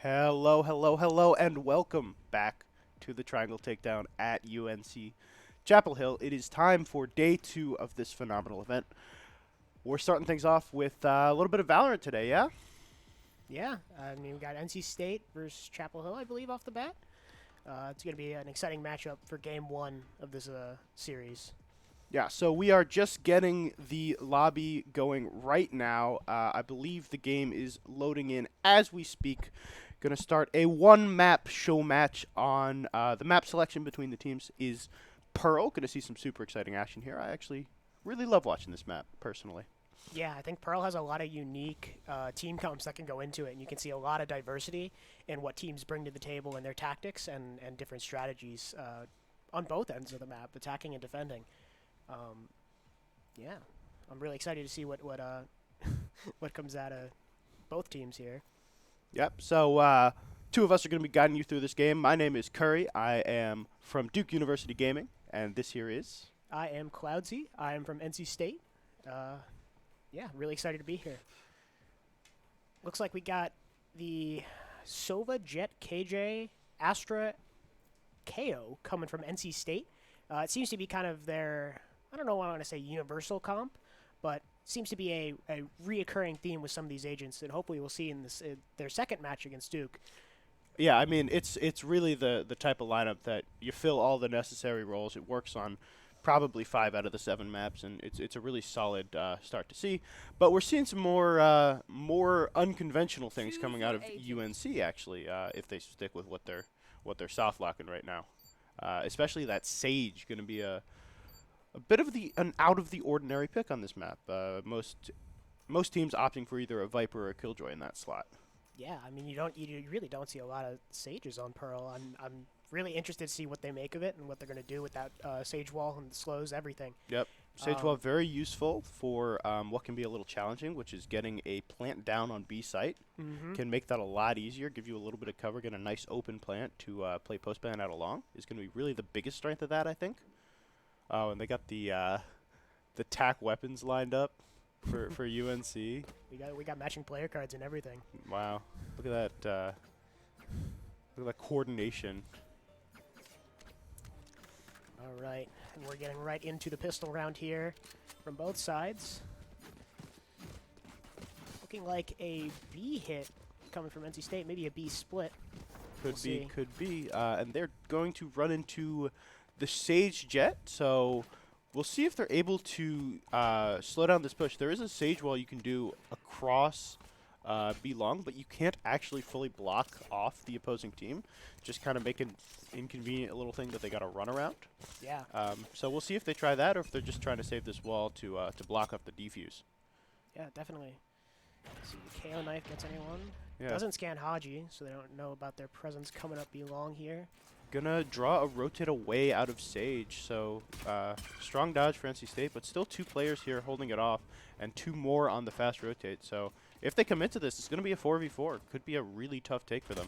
Hello, hello, hello, and welcome back to the Triangle Takedown at UNC Chapel Hill. It is time for day 2 of this phenomenal event. We're starting things off with a little bit of Valorant today, yeah? Yeah, I mean, we got NC State versus Chapel Hill, I believe, off the bat. It's going to be an exciting matchup for game 1 of this series. Yeah, so we are just getting the lobby going right now. I believe the game is loading in as we speak. Going to start a one-map show match on the map selection between the teams is Pearl. Going to see some super exciting action here. I actually really love watching this map, personally. Yeah, I think Pearl has a lot of unique team comps that can go into it, and you can see a lot of diversity in what teams bring to the table in their tactics and different strategies on both ends of the map, attacking and defending. Yeah, I'm really excited to see what what comes out of both teams here. Yep, so two of us are going to be guiding you through this game. My name is Curry. I am from Duke University Gaming, and this here is... I am Cloudsy. I am from NC State. Yeah, really excited to be here. Looks like we got the Sova Jet KJ Astra KO coming from NC State. It seems to be kind of their, I don't know why I want to say universal comp, but seems to be a reoccurring theme with some of these agents, and hopefully we'll see in this their second match against Duke. Yeah, I mean, it's really the type of lineup that you fill all the necessary roles. It works on probably 5 out of the 7 maps, and it's a really solid start to see. But we're seeing some more unconventional things coming out of UNC actually, if they stick with what they're soft locking right now. Especially that Sage going to be a bit of an out of the ordinary pick on this map. Most teams opting for either a Viper or a Killjoy in that slot. Yeah, I mean you really don't see a lot of Sages on Pearl. I'm really interested to see what they make of it and what they're going to do with that Sage Wall and the slows, everything. Yep. Sage Wall very useful for what can be a little challenging, which is getting a plant down on B site. Can make that a lot easier, give you a little bit of cover, get a nice open plant to play post ban out along. Is going to be really the biggest strength of that, I think. Oh, and they got the TAC weapons lined up for UNC. We got matching player cards and everything. Wow, look at that! Look at that coordination. All right, and we're getting right into the pistol round here from both sides. Looking like a B hit coming from NC State, maybe a B split. Could be. And they're going to run into the Sage Jet, so we'll see if they're able to slow down this push. There is a Sage Wall you can do across B long, but you can't actually fully block off the opposing team. Just kind of make an inconvenient little thing that they got to run around. Yeah. So we'll see if they try that or if they're just trying to save this wall to block off the defuse. Yeah, definitely. Let's see, the KO knife gets anyone. Yeah. Doesn't scan Haji, so they don't know about their presence coming up B long here. Gonna draw a rotate away out of Sage, so strong dodge for NC State, but still 2 players here holding it off, and 2 more on the fast rotate. So if they commit to this, it's gonna be a 4v4. Could be a really tough take for them.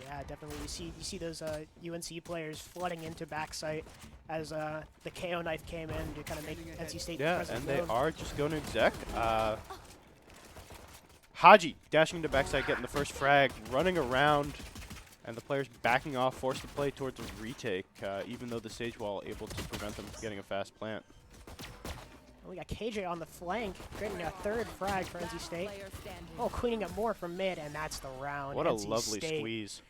Yeah, definitely. You see those UNC players flooding into backside as the KO knife came in to kind of make NC State. Yeah, and they are just going to exec. Haji dashing into backside, getting the first frag, running around. And the players backing off, forced to play towards a retake, even though the Sage Wall able to prevent them from getting a fast plant. We got KJ on the flank, getting a 3rd frag for NC State. Oh, cleaning up more from mid, and that's the round. What NC a lovely State, squeeze.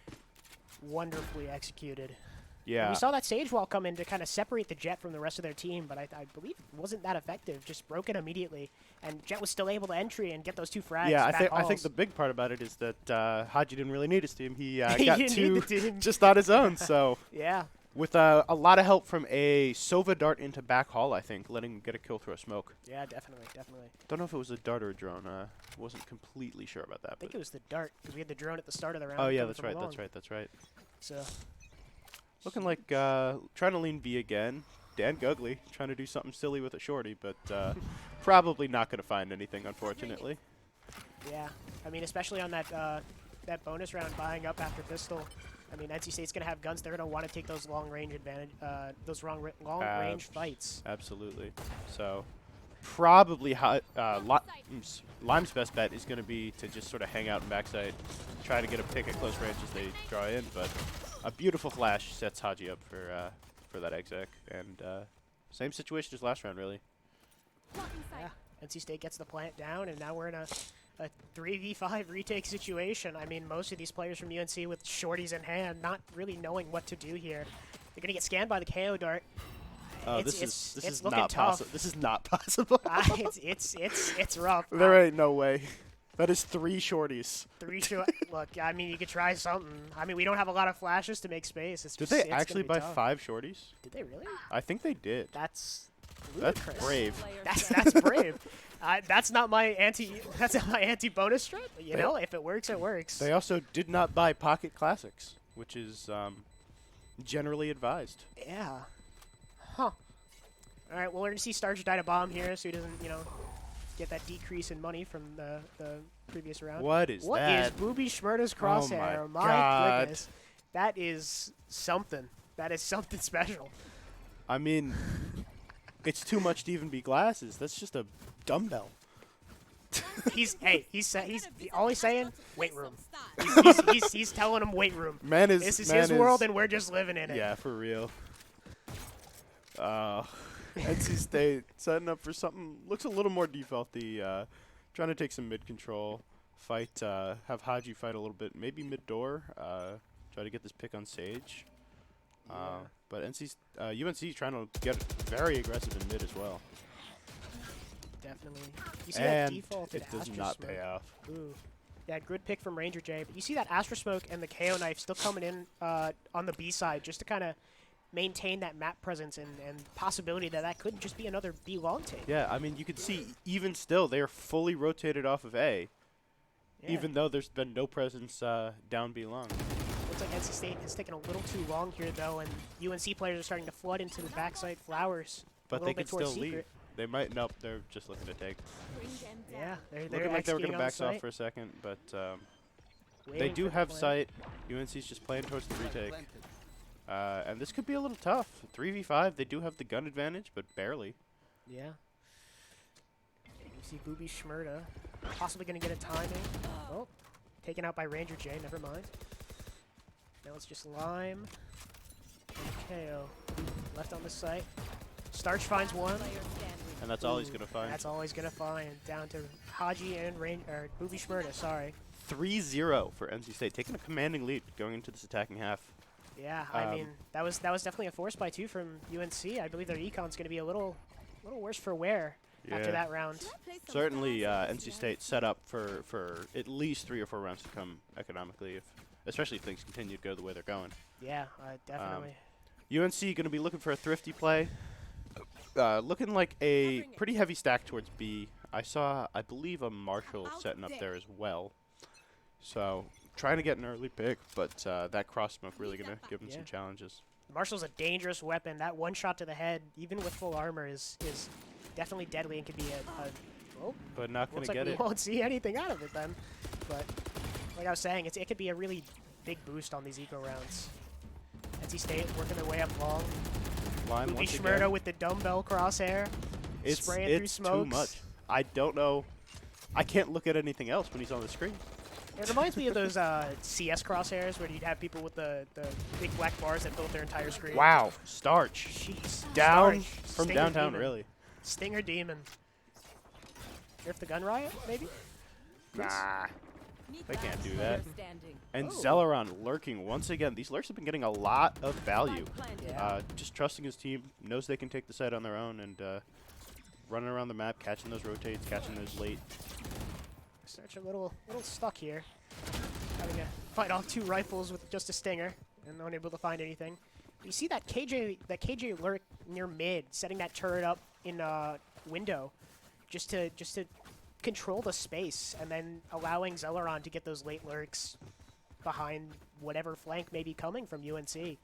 wonderfully executed. Yeah. And we saw that Sage Wall come in to kind of separate the Jet from the rest of their team, but I believe it wasn't that effective. Just broke it immediately, and Jet was still able to entry and get those 2 frags. Yeah, I think the big part about it is that Haji didn't really need his team. He got didn't 2 need the team. just on his own. So Yeah. with a lot of help from a Sova dart into back hall, I think, letting him get a kill through a smoke. Yeah, definitely. Don't know if it was a dart or a drone. Wasn't completely sure about that. I think it was the dart, because we had the drone at the start of the round. Oh yeah, coming that's from right. along. That's right. So. Looking like trying to lean B again. Dan Gugly trying to do something silly with a shorty, but probably not going to find anything, unfortunately. Yeah, I mean, especially on that that bonus round, buying up after pistol. I mean, NC State's going to have guns. They're going to want to take those long range advantage, those long range fights. Absolutely. So probably Lime's best bet is going to be to just sort of hang out in backside, try to get a pick at close range as they draw in, but a beautiful flash sets Haji up for that exec, and same situation as last round, really. Yeah, NC State gets the plant down, and now we're in a 3v5 retake situation. I mean, most of these players from UNC with shorties in hand, not really knowing what to do here. They're gonna get scanned by the KO dart. This is looking not tough. possible. This is not possible. It's rough. There ain't no way. That is 3 shorties. Look, I mean, you could try something. I mean, we don't have a lot of flashes to make space. It's Did just, they it's actually gonna buy be tough. 5 shorties? Did they really? I think they did. That's That's ludicrous. brave. That's brave. That's not my anti bonus strat. But you know, if it works, it works. They also did not buy Pocket Classics, which is generally advised. Yeah. Huh. All right. Well, we're gonna see Starch die to bomb here, so he doesn't, get that decrease in money from the previous round. What is that? What is Booby Schmurda's crosshair? Oh my God. goodness. That is something. That is something special. I mean, it's too much to even be glasses. That's just a dumbbell. He's always saying weight room. He's telling him weight room. This is his world, and we're just living in it. Yeah, for real. NC State setting up for something looks a little more defaulty. Trying to take some mid control, have Haji fight a little bit, maybe mid door. Try to get this pick on Sage. But UNC trying to get very aggressive in mid as well. Definitely. You see And that defaulted it does Astra not Smoke. pay off. Ooh. Yeah, good pick from Ranger J. But you see that Astra Smoke and the KO knife still coming in on the B side just to kind of maintain that map presence and possibility that could just be another B long take. Yeah, I mean, you can see even still they are fully rotated off of A, Yeah. even though there's been no presence down B long. Looks like NC State has taken a little too long here, though, and UNC players are starting to flood into the backside flowers. But they could still leave. They might. Nope, they're just looking to take. Yeah, they're Looking like they were going to back site, off for a second, but they waiting do for the have play. sight. UNC's just playing towards the retake. And this could be a little tough. 3v5, they do have the gun advantage, but barely. Yeah. You see Booby Schmurda possibly going to get a timing. Oh, taken out by Ranger J, never mind. Now it's just Lime and KO. Left on the site. Starch finds one. And that's all he's going to find. That's all he's going to find. Down to Haji and Booby Schmurda, sorry. 3-0 for NC State, taking a commanding lead going into this attacking half. Yeah, I mean, that was definitely a force buy, too, from UNC. I believe their econ's going to be a little worse for wear after that round. Certainly, NC State set up for at least 3 or 4 rounds to come economically, especially if things continue to go the way they're going. Yeah, definitely. UNC going to be looking for a thrifty play. Looking like a pretty heavy stack towards B. I saw, I believe, a Marshall setting up there as well. So, trying to get an early pick, but that cross smoke really going to give him some challenges. Marshall's a dangerous weapon. That one shot to the head, even with full armor, is definitely deadly and could be but not going to looks like get we it. won't see anything out of it then. But like I was saying, it could be a really big boost on these eco rounds. NC State working their way up long. Lime Booby once Schmurda again. with the dumbbell crosshair. Spraying through It's smokes. too much. I don't know. I can't look at anything else when he's on the screen. It reminds me of those CS crosshairs where you'd have people with the big black bars that built their entire screen. Wow. Starch. Jeez. Down Starch. from Stinger downtown, Demon. really. Stinger Demon. Drift the Gun Riot, maybe? Nah. They can't do that. And Oh. Zeleron lurking once again. These lurks have been getting a lot of value. Yeah. Just trusting his team, knows they can take the side on their own, and running around the map, catching those rotates, catching those late. Such a little stuck here. Having to fight off 2 rifles with just a stinger and unable to find anything. You see that KJ lurk near mid, setting that turret up in window, just to control the space, and then allowing Zeleron to get those late lurks behind whatever flank may be coming from UNC.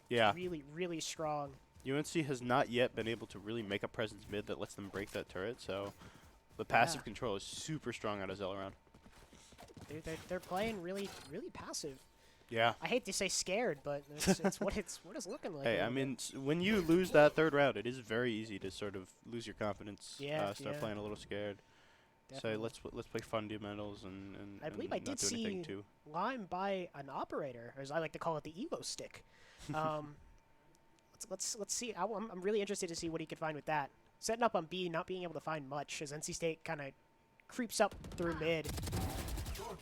Yeah. Really, really strong. UNC has not yet been able to really make a presence mid that lets them break that turret, so the passive control is super strong out of Zeleron. They're playing really, really passive. Yeah. I hate to say scared, but it's what it's looking like. Hey, I mean, when you lose that third round, it is very easy to sort of lose your confidence. Yeah, Start yeah. playing a little scared. Definitely. Say let's play fundamentals and I believe and I not did do anything see too. Lime buy an operator, or as I like to call it, the Evo stick. Let's see. I'm really interested to see what he could find with that. Setting up on B, not being able to find much, as NC State kind of creeps up through mid.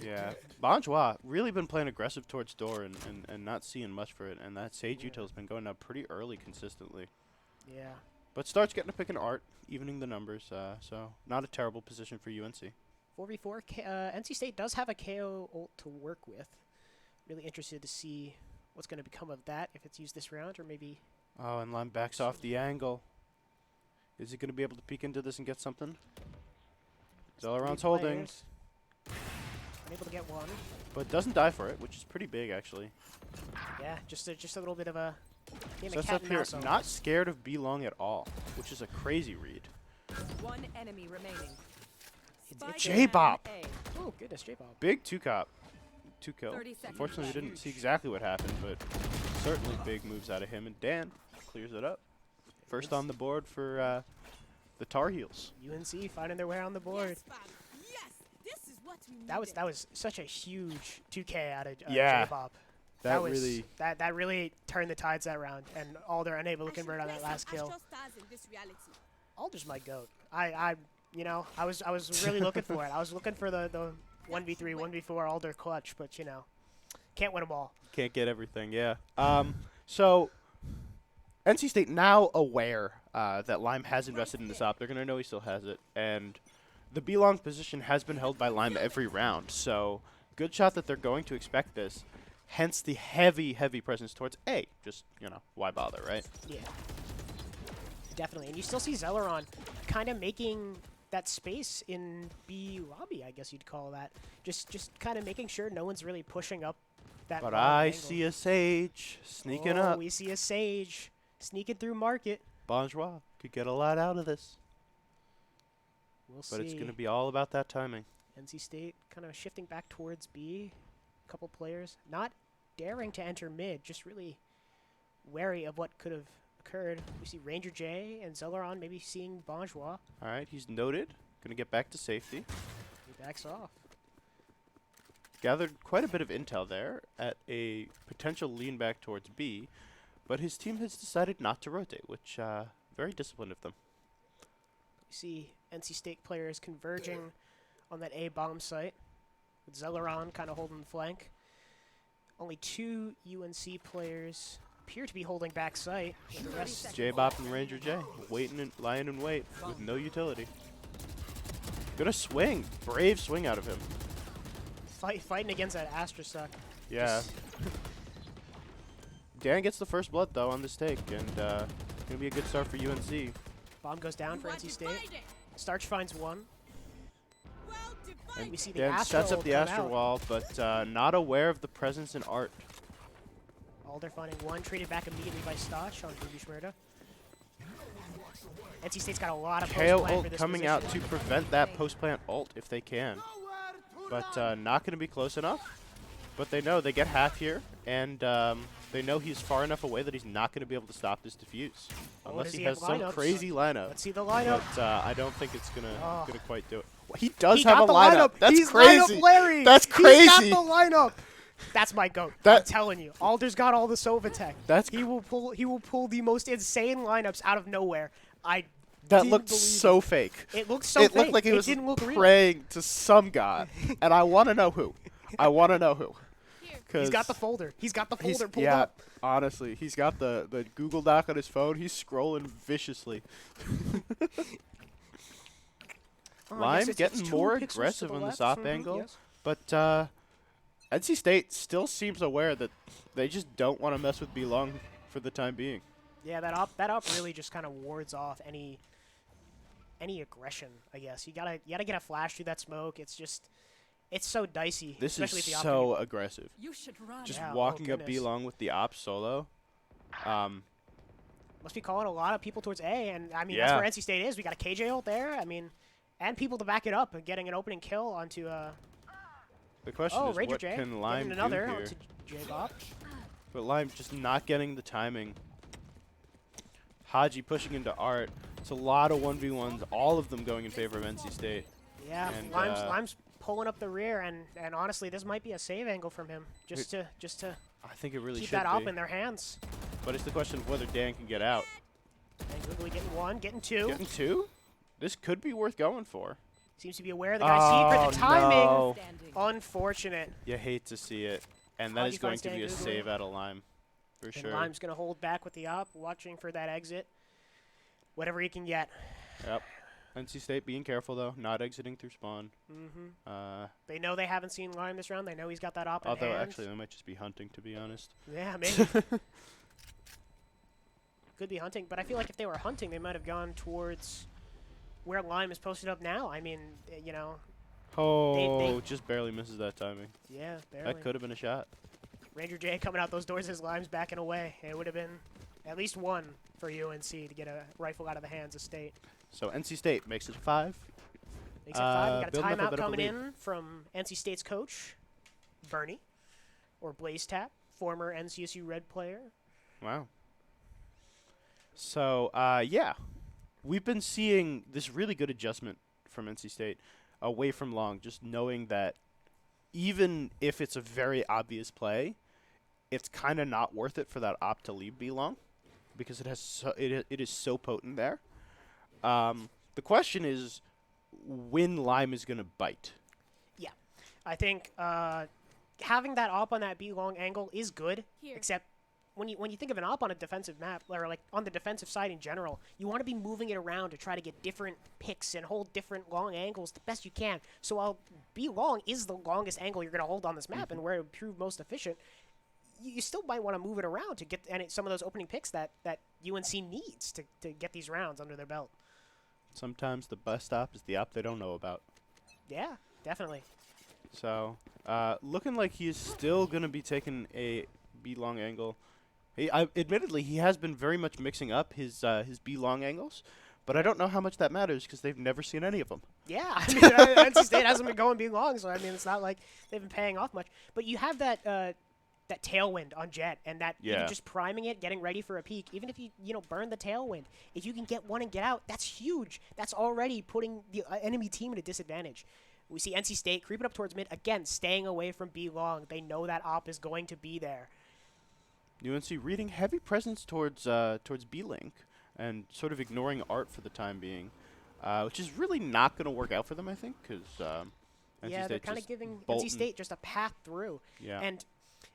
Yeah, Bonjour really been playing aggressive towards door and not seeing much for it, and that Sage Yeah. util's been going up pretty early consistently. Yeah. But starts getting to pick an art, evening the numbers, so not a terrible position for UNC. 4v4. NC State does have a KO ult to work with. Really interested to see what's going to become of that, if it's used this round, or maybe... Oh, and Lime backs off the angle. Is he going to be able to peek into this and get something? Zelaron's holding. Unable to get one. But doesn't die for it, which is pretty big, actually. Yeah, just a little bit of a game of Sets cat up and here, mouse not almost. scared of B-Long at all, which is a crazy read. One enemy remaining. It's J-Bop. Oh, goodness, J-Bob. Big 2-cop. 2 kill. 30 seconds Unfortunately, we left. didn't see exactly what happened, but certainly big moves out of him. And Dan clears it up. First on the board for the Tar Heels. UNC finding their way on the board. Yes, fam. Yes, this is what we That needed. was such a huge 2K out of Yeah. J-Bob. That was really... that really turned the tides that round, and Alder unable to convert on that last kill. Alder's my goat. I was really looking for it. I was looking for the 1v3, 1v4 Alder clutch, but can't win them all. Can't get everything, yeah. So, NC State now aware that Lime has invested in this op. They're going to know he still has it. And the B-Long position has been held by Lime every round. So, good shot that they're going to expect this. Hence the heavy, heavy presence towards A. Just, why bother, right? Yeah. Definitely. And you still see Zelaron kind of making that space in B lobby, I guess you'd call that. Just kind of making sure no one's really pushing up that But long I angle. see a Sage sneaking Oh, up. we see a Sage sneaking through market. Bonjour could get a lot out of this. We'll But see. it's going to be all about that timing. NC State kind of shifting back towards B. A couple players not daring to enter mid, just really wary of what could have occurred. We see Ranger J and Zelaron maybe seeing Bonjour. All right, he's noted. Going to get back to safety. He backs off. Gathered quite a bit of intel there at a potential lean back towards B, but his team has decided not to rotate, which very disciplined of them. We see NC State players converging on that A bomb site, with Zelaron kind of holding the flank. Only 2 UNC players appear to be holding back site. With the rest J-Bop and Ranger J waiting and lying in wait with no utility. Gonna swing, brave swing out of him. fighting against that Astra suck. Yeah. Dan gets the first blood though on this take, and gonna be a good start for UNC. Bomb goes down for NC State. Starch finds one. And We see the Dan Astra sets up ult the come Astra out. wall, but not aware of the presence in Art. Alder finding one, traded back immediately by Stoch on Ruby Schmerda. NC State's got a lot of KO post-plant for ult this coming position. out to prevent that post-plant ult if they can. But not going to be close enough. But they know they get half here, and they know he's far enough away that he's not going to be able to stop this defuse. Oh, Unless does he he has have some lineups? crazy lineup. Let's see the lineup. But I don't think it's going Oh. to quite do it. He does He have got a the lineup. That's He's crazy. lineup Larry. That's He's got crazy. the lineup. That's my goat. I'm That- telling you. Alder's got all the Sova tech. He will pull the most insane lineups out of nowhere. That didn't looked believe so fake. It looked so It fake. looked like he it was didn't look real. praying to some god. And I want to know who. I want to know who. He's got the folder. He's got the folder pulled yeah, up. honestly, he's got the Google Doc on his phone. He's scrolling viciously. Oh, Lime yes, it's getting 2 more pixels to aggressive the on the left. stop Mhm, angle, yes. but NC State still seems aware that they just don't want to mess with B-Long for the time being. Yeah, that up really just kind of wards off any aggression, I guess. You gotta get a flash through that smoke. It's so dicey. This especially is if the so aggressive. You should run. Just Yeah, oh walking up goodness. B-Long with the op solo. Must be calling a lot of people towards A, and I mean Yeah. that's where NC State is. We got a KJ ult there. I mean, and people to back it up and getting an opening kill onto The question oh is, Ranger what J can Lime getting another do here? to jig up. But Lime just not getting the timing. Haji pushing into Art. It's a lot of 1v1s, all of them going in favor of NC State. Yeah, And, Lime's pulling up the rear, and honestly, this might be a save angle from him, just to I think it really keep should that op be. in their hands. But it's the question of whether Dan can get out. And Googly getting one, getting two. Getting two? This could be worth going for. Seems to be aware of the guy's secret. The timing, No. Standing. unfortunate. You hate to see it. And that Haji is going finds to be Dan a Googly. save out of Lime. For And sure. Lime's gonna hold back with the op, watching for that exit. Whatever he can get. Yep. NC State being careful, though. Not exiting through spawn. They know they haven't seen Lime this round. They know he's got that op in Although, hand. actually, they might just be hunting, to be honest. Yeah, maybe. Could be hunting, but I feel like if they were hunting, they might have gone towards where Lime is posted up now. I mean, you know, Oh, just barely misses that timing. yeah, barely. That could have been a shot. Ranger J coming out those doors as Lime's backing away. It would have been at least one for UNC to get a rifle out of the hands of State. So NC State makes it 5. Makes it 5. We got a building up a timeout bit of a coming lead. in from NC State's coach, Bernie, or Blaze Tap, former NCSU Red player. Wow. So, yeah. We've been seeing this really good adjustment from NC State away from long, just knowing that even if it's a very obvious play, it's kind of not worth it for that op to leave B long because it has it is so potent there. The question is when Lime is going to bite. Yeah, I think having that op on that B long angle is good, Here. except when you think of an op on a defensive map, or like on the defensive side in general, you want to be moving it around to try to get different picks and hold different long angles the best you can. So while B long is the longest angle you're going to hold on this map and where it would prove most efficient, you still might want to move it around to get some of those opening picks that UNC needs to get these rounds under their belt. Sometimes the best op is the op they don't know about. Yeah, definitely. So, looking like he is still going to be taking a B long angle. Admittedly, he has been very much mixing up his B long angles, but I don't know how much that matters because they've never seen any of them. Yeah, I mean, NC State hasn't been going B long, so I mean, it's not like they've been paying off much. But you have that that tailwind on Jet, and that even Yeah. just priming it, getting ready for a peak. Even if you burn the tailwind, if you can get one and get out, that's huge. That's already putting the enemy team at a disadvantage. We see NC State creeping up towards mid again, staying away from B long. They know that op is going to be there. UNC reading heavy presence towards B link and sort of ignoring Art for the time being, which is really not going to work out for them, I think, because NC Yeah, they're State kind of just giving bolting. NC State just a path through. Yeah. And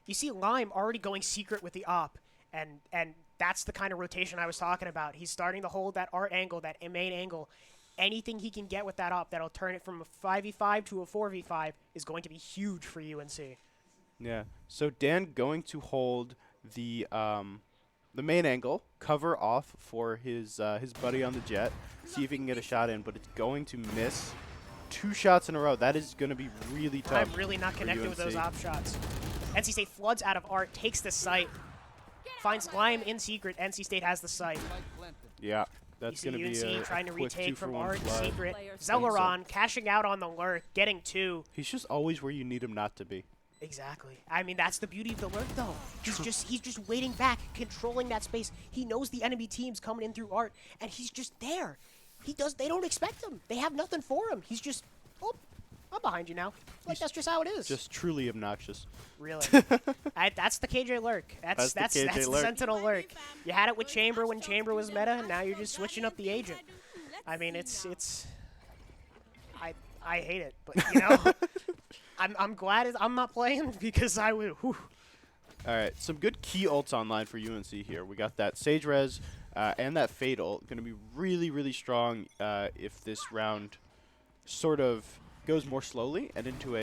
you see Lime already going secret with the op, and that's the kind of rotation I was talking about. He's starting to hold that Art angle, that main angle. Anything he can get with that op that'll turn it from a 5v5 to a 4v5 is going to be huge for UNC. Yeah. So Dan going to hold the main angle, cover off for his buddy on the Jet, see if he can get a shot in, but it's going to miss. 2 shots in a row. That is going to be really tough. I'm really not for connected with those UNC. op shots. NC State floods out of Art, takes the site, finds Lime in secret. NC State has the site. Yeah. You That's see going to be UNC a trying to quick retake 2 for from 1 Art, flood. secret. Player Zeleron cashing out on the lurk, getting 2. He's just always where you need him not to be. Exactly. I mean, that's the beauty of the lurk, though. He's just waiting back, controlling that space. He knows the enemy team's coming in through Art, and he's just there. They don't expect him. They have nothing for him. He's just, oh, I'm behind you now. Like, that's just how it is. Just truly obnoxious. Really. That's the KJ lurk. That's That's the KJ the lurk. Sentinel lurk. You had it with Chamber when Chamber was meta, and now you're just switching up the agent. I mean, it's. I hate it, but you know, I'm glad I'm not playing because I would. Whew. All right, some good key ults online for UNC here. We got that Sage Res and that Fade ult. Going to be really, really strong if this round sort of goes more slowly and into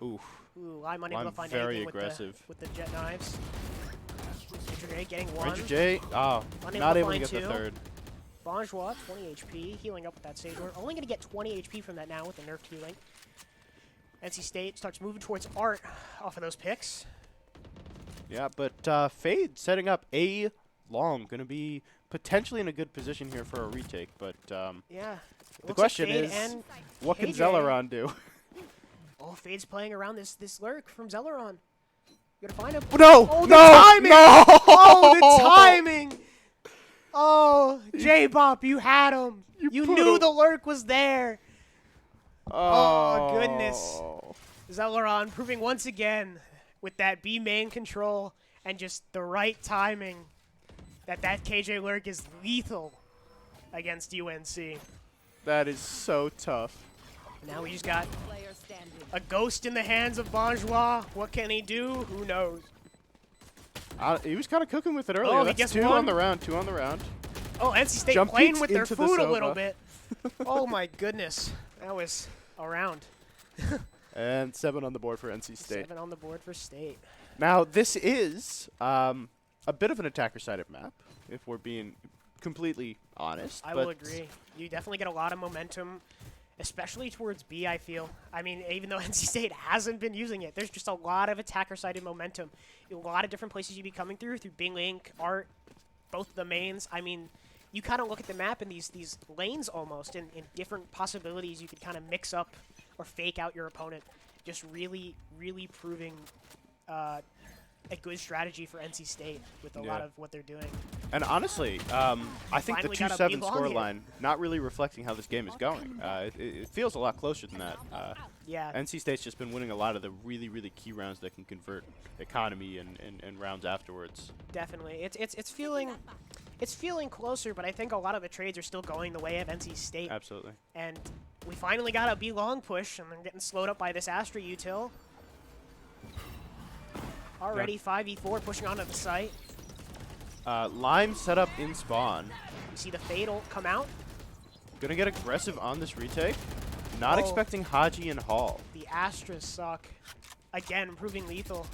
oof. Ooh, I'm unable to I'm find very anything aggressive. with the jet knives. Ranger J getting one. Ranger J, Unable not to able to find get the 2. third. Bonjour, 20 HP, healing up with that Sage Ward. Only going to get 20 HP from that now with the nerfed healing. NC State starts moving towards Art off of those picks. Yeah, but Fade setting up a long. Going to be potentially in a good position here for a retake. But Yeah. the question is, what can KJ Zeleron do? Oh, Fade's playing around this lurk from Zeleron. You gotta find him. No! Oh, the no! timing! No! Oh, the timing! Oh, J-Bop, you had him. You put knew him- the lurk was there. Oh, goodness. Zeleron proving once again with that B main control and just the right timing that KJ lurk is lethal against UNC. That is so tough. Now we just got Player standing. a ghost in the hands of Bonjour. What can he do? Who knows? He was kind of cooking with it earlier. Oh, he That's gets 2 one. on the round. 2 on the round. Oh, NC State Jump playing kicks with their into the food a little Sova. bit. Oh my goodness. That was a round. And 7 on the board for NC State. 7 on the board for State. Now, this is a bit of an attacker-sided map, if we're being completely honest. I will agree. You definitely get a lot of momentum, especially towards B, I feel. I mean, even though NC State hasn't been using it, there's just a lot of attacker-sided momentum. A lot of different places you'd be coming through Bing Link, Art, both the mains. I mean, you kind of look at the map in these lanes almost, in different possibilities you could kind of mix up or fake out your opponent. Just really, really proving a good strategy for NC State with a lot of what they're doing. And honestly, I think the Finally got a 2-7 B-long here. scoreline not really reflecting how this game is going. It feels a lot closer than that. Yeah. NC State's just been winning a lot of the really, really key rounds that can convert economy and rounds afterwards. Definitely. It's feeling closer, but I think a lot of the trades are still going the way of NC State. Absolutely. And we finally got a B long push, and they're getting slowed up by this Astra util. Already 5v4 pushing onto the site. Lime set up in spawn. You see the Fatal come out. Gonna get aggressive on this retake. Not Oh. expecting Haji and Hall. The Astras suck. Again, proving lethal.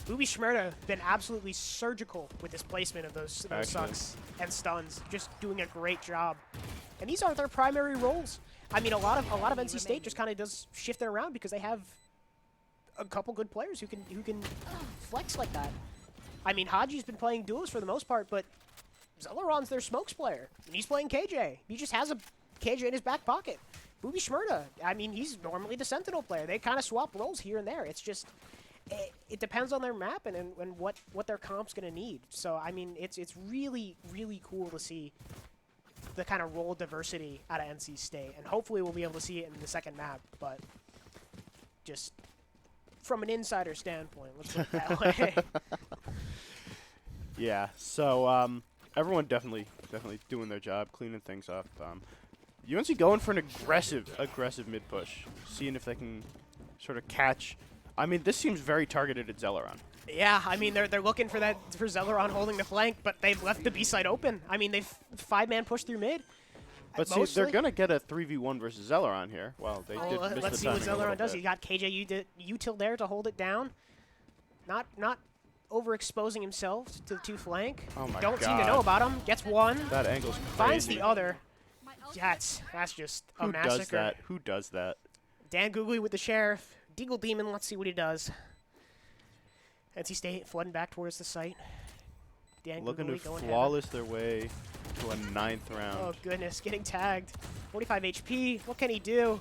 Booby Shmurda been absolutely surgical with his placement of those Excellent. sucks and stuns. Just doing a great job. And these aren't their primary roles. I mean, a lot of NC State just kind of does shift it around because they have a couple good players who can flex like that. I mean, Haji's been playing duos for the most part, but Zeleron's their smokes player, and he's playing KJ. He just has a KJ in his back pocket. Booby Shmurda, I mean, he's normally the Sentinel player. They kind of swap roles here and there. It's just, it depends on their map and what their comp's going to need. So, I mean, it's really, really cool to see the kind of role diversity out of NC State, and hopefully we'll be able to see it in the second map, but just from an insider standpoint, let's put it that way. Yeah, so everyone definitely doing their job, cleaning things up. UNC going for an aggressive mid push, seeing if they can sort of catch. I mean, this seems very targeted at Zeleron. Yeah, I mean, they're looking for Zeleron holding the flank, but they've left the B side open. I mean, they've 5-man pushed through mid. But see, they're going to get a 3v1 versus Zeleron here. Well, they did miss let's the see what timing a little Zeleron does. bit. He got KJ util there to hold it down. Not overexposing himself to the 2 flank. Oh my Don't seem to God. know about him. Gets one. That angle's Finds crazy. the other. That's just a Who massacre. does that? Who does that? Dan Googly with the Sheriff. Deagle Demon, let's see what he does. NC State flooding back towards the site. Dan Looking Googly to going flawless their way to a 9th round. Oh goodness, getting tagged. 45 HP. What can he do?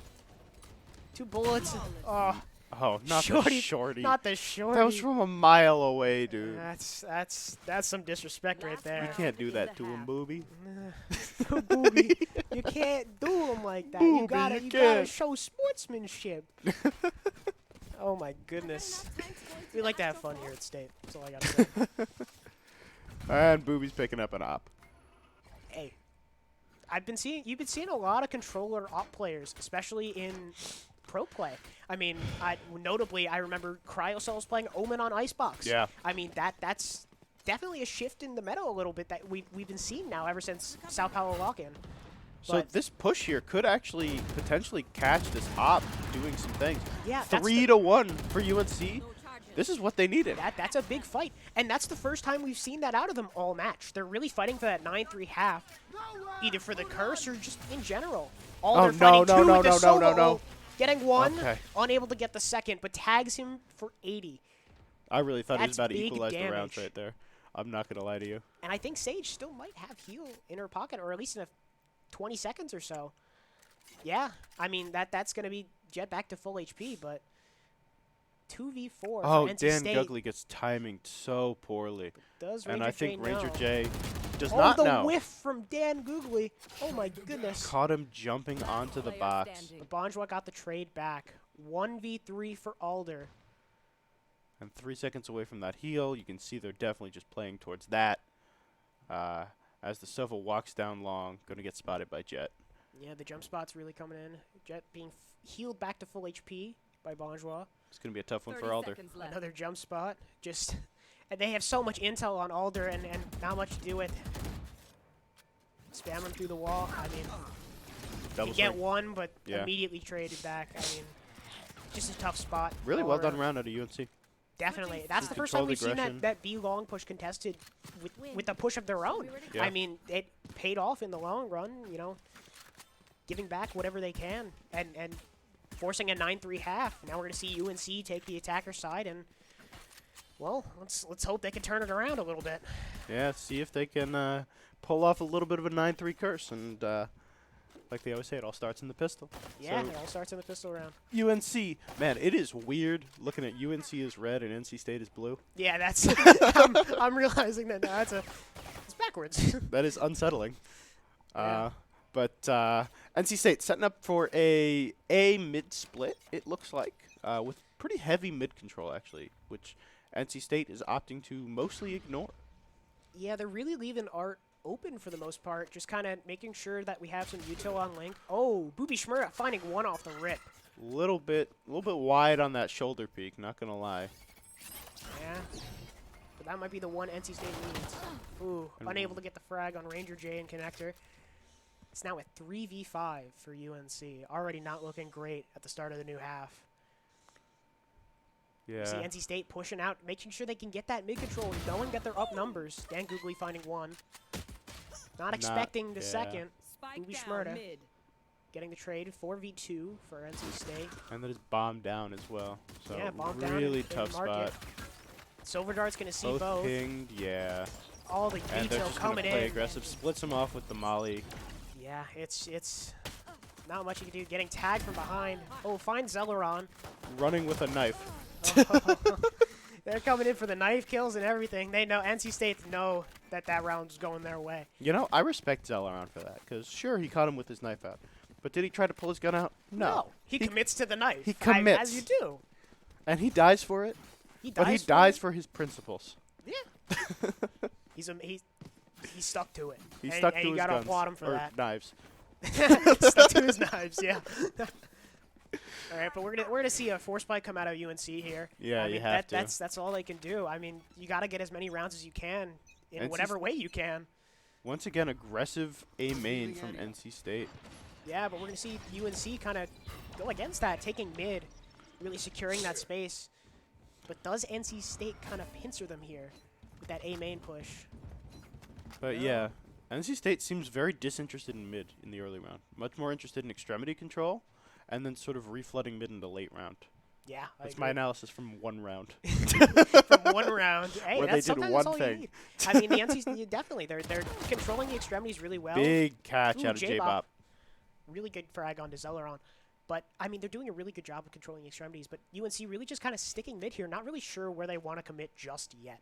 2 bullets. Oh, Oh, not shorty. the shorty. Not the shorty. That was from a mile away, dude. That's some disrespect right there. You can't do that to him, booby. Booby, you can't do him like that. Booby, you gotta you gotta can't. show sportsmanship. Oh my goodness. We like to have fun here at State. That's all I gotta say. And Booby's picking up an op. Hey, you've been seeing a lot of controller op players, especially in pro play. I mean, notably, I remember Cryocell's playing Omen on Icebox. Yeah. I mean, that's definitely a shift in the meta a little bit that we've been seeing now ever since Sao Paulo lock-in. So But- this push here could actually potentially catch this op doing some things. Yeah, that's 3-1 for UNC. This is what they needed. That's a big fight, and that's the first time we've seen that out of them all match. They're really fighting for that 9-3 half, either for the curse or just in general. All Oh, they're fighting no, two no, with the no, solo, no, no. getting one, Okay. unable to get the second, but tags him for 80. I really thought he was That's about to big equalize the rounds damage. right there. I'm not going to lie to you. And I think Sage still might have heal in her pocket, or at least in 20 seconds or so. Yeah, I mean, that's going to be Jet back to full HP, but 2v4 Oh, for NC Dan State. Gugley gets timing so poorly. Does And Ranger I think J Ranger know? J does Oh, not the know. whiff from Dan Googly. Oh my goodness. Caught him jumping onto the Player box. standing. The Bonjour got the trade back. 1v3 for Alder. And 3 seconds away from that heal, you can see they're definitely just playing towards that. As the Sova walks down long, going to get spotted by Jet. Yeah, the jump spot's really coming in. Jet being healed back to full HP by Bonjour. It's going to be a tough one 30 for Alder. seconds left. Another jump spot. Just, and they have so much intel on Alder and not much to do with. Spam him through the wall. I mean, Double you get swing. one, but Yeah. immediately traded back. I mean, just a tough spot. Really well for- done round out of UNC. Definitely. That's the first Controlled time we've seen aggression. that B long push contested with a push of their own. Yeah. I mean, it paid off in the long run, you know, giving back whatever they can and forcing a 9-3 half. Now we're going to see UNC take the attacker side and, well, let's hope they can turn it around a little bit. Yeah, see if they can pull off a little bit of a 9-3 curse. And like they always say, it all starts in the pistol. Yeah, So it all starts in the pistol round. UNC, man, it is weird looking at UNC as red and NC State as blue. Yeah, that's I'm realizing that now. It's backwards. That is unsettling. Yeah. But NC State setting up for a mid split, it looks like, with pretty heavy mid control, actually, which NC State is opting to mostly ignore. Yeah, they're really leaving Art open for the most part, just kind of making sure that we have some util on Link. Oh, Booby Shmurda finding one off the rip. Little bit wide on that shoulder peak, not going to lie. Yeah. But that might be the one NC State needs. Ooh, And unable to get the frag on Ranger J and Connector. It's now a 3v5 for UNC. Already not looking great at the start of the new half. Yeah. You see NC State pushing out, making sure they can get that mid control, knowing that they're up numbers. Dan Googly finding one. Not expecting the yeah. second. Spike Booby down Shmurda. mid. Getting the trade 4v2 for NC State. And that is bombed down as well. So Yeah, bombed down really in tough market. spot. Silver Dart's going to see Both both. pinged, yeah. All the And they're detail just going to coming play in. aggressive. Splits them off with the molly. Yeah, it's not much you can do. Getting tagged from behind. Oh, find Zelleron. Running with a knife. They're coming in for the knife kills and everything. They know, NC State know that round's going their way. You know, I respect Zelleron for that. Because, sure, he caught him with his knife out. But did he try to pull his gun out? No. He commits to the knife. he commits. As you do. And he dies for it. He But he dies dies it. for his principles. Yeah. He's stuck to it. He and, stuck and to you his gotta guns. applaud him for or that. knives. Stuck to his knives, yeah. All right, but we're gonna see a force spike come out of UNC here. Yeah, I you mean, have to. That's all they can do. I mean, you got to get as many rounds as you can in NC whatever way you can. Once again, aggressive A main from NC State. Yeah, but we're gonna see UNC kind of go against that, taking mid, really securing that space. But does NC State kind of pincer them here with that A main push? But yeah, NC State seems very disinterested in mid in the early round. Much more interested in extremity control, and then sort of reflooding mid in the late round. Yeah, That's my analysis from one round. from one round. Hey, Where they that's did sometimes one that's all thing. you need. I mean, the NC's definitely they're controlling the extremities really well. Big catch Ooh, out of J-Bop. Really good frag on Zelleron. But, I mean, they're doing a really good job of controlling the extremities. But UNC really just kind of sticking mid here. Not really sure where they want to commit just yet.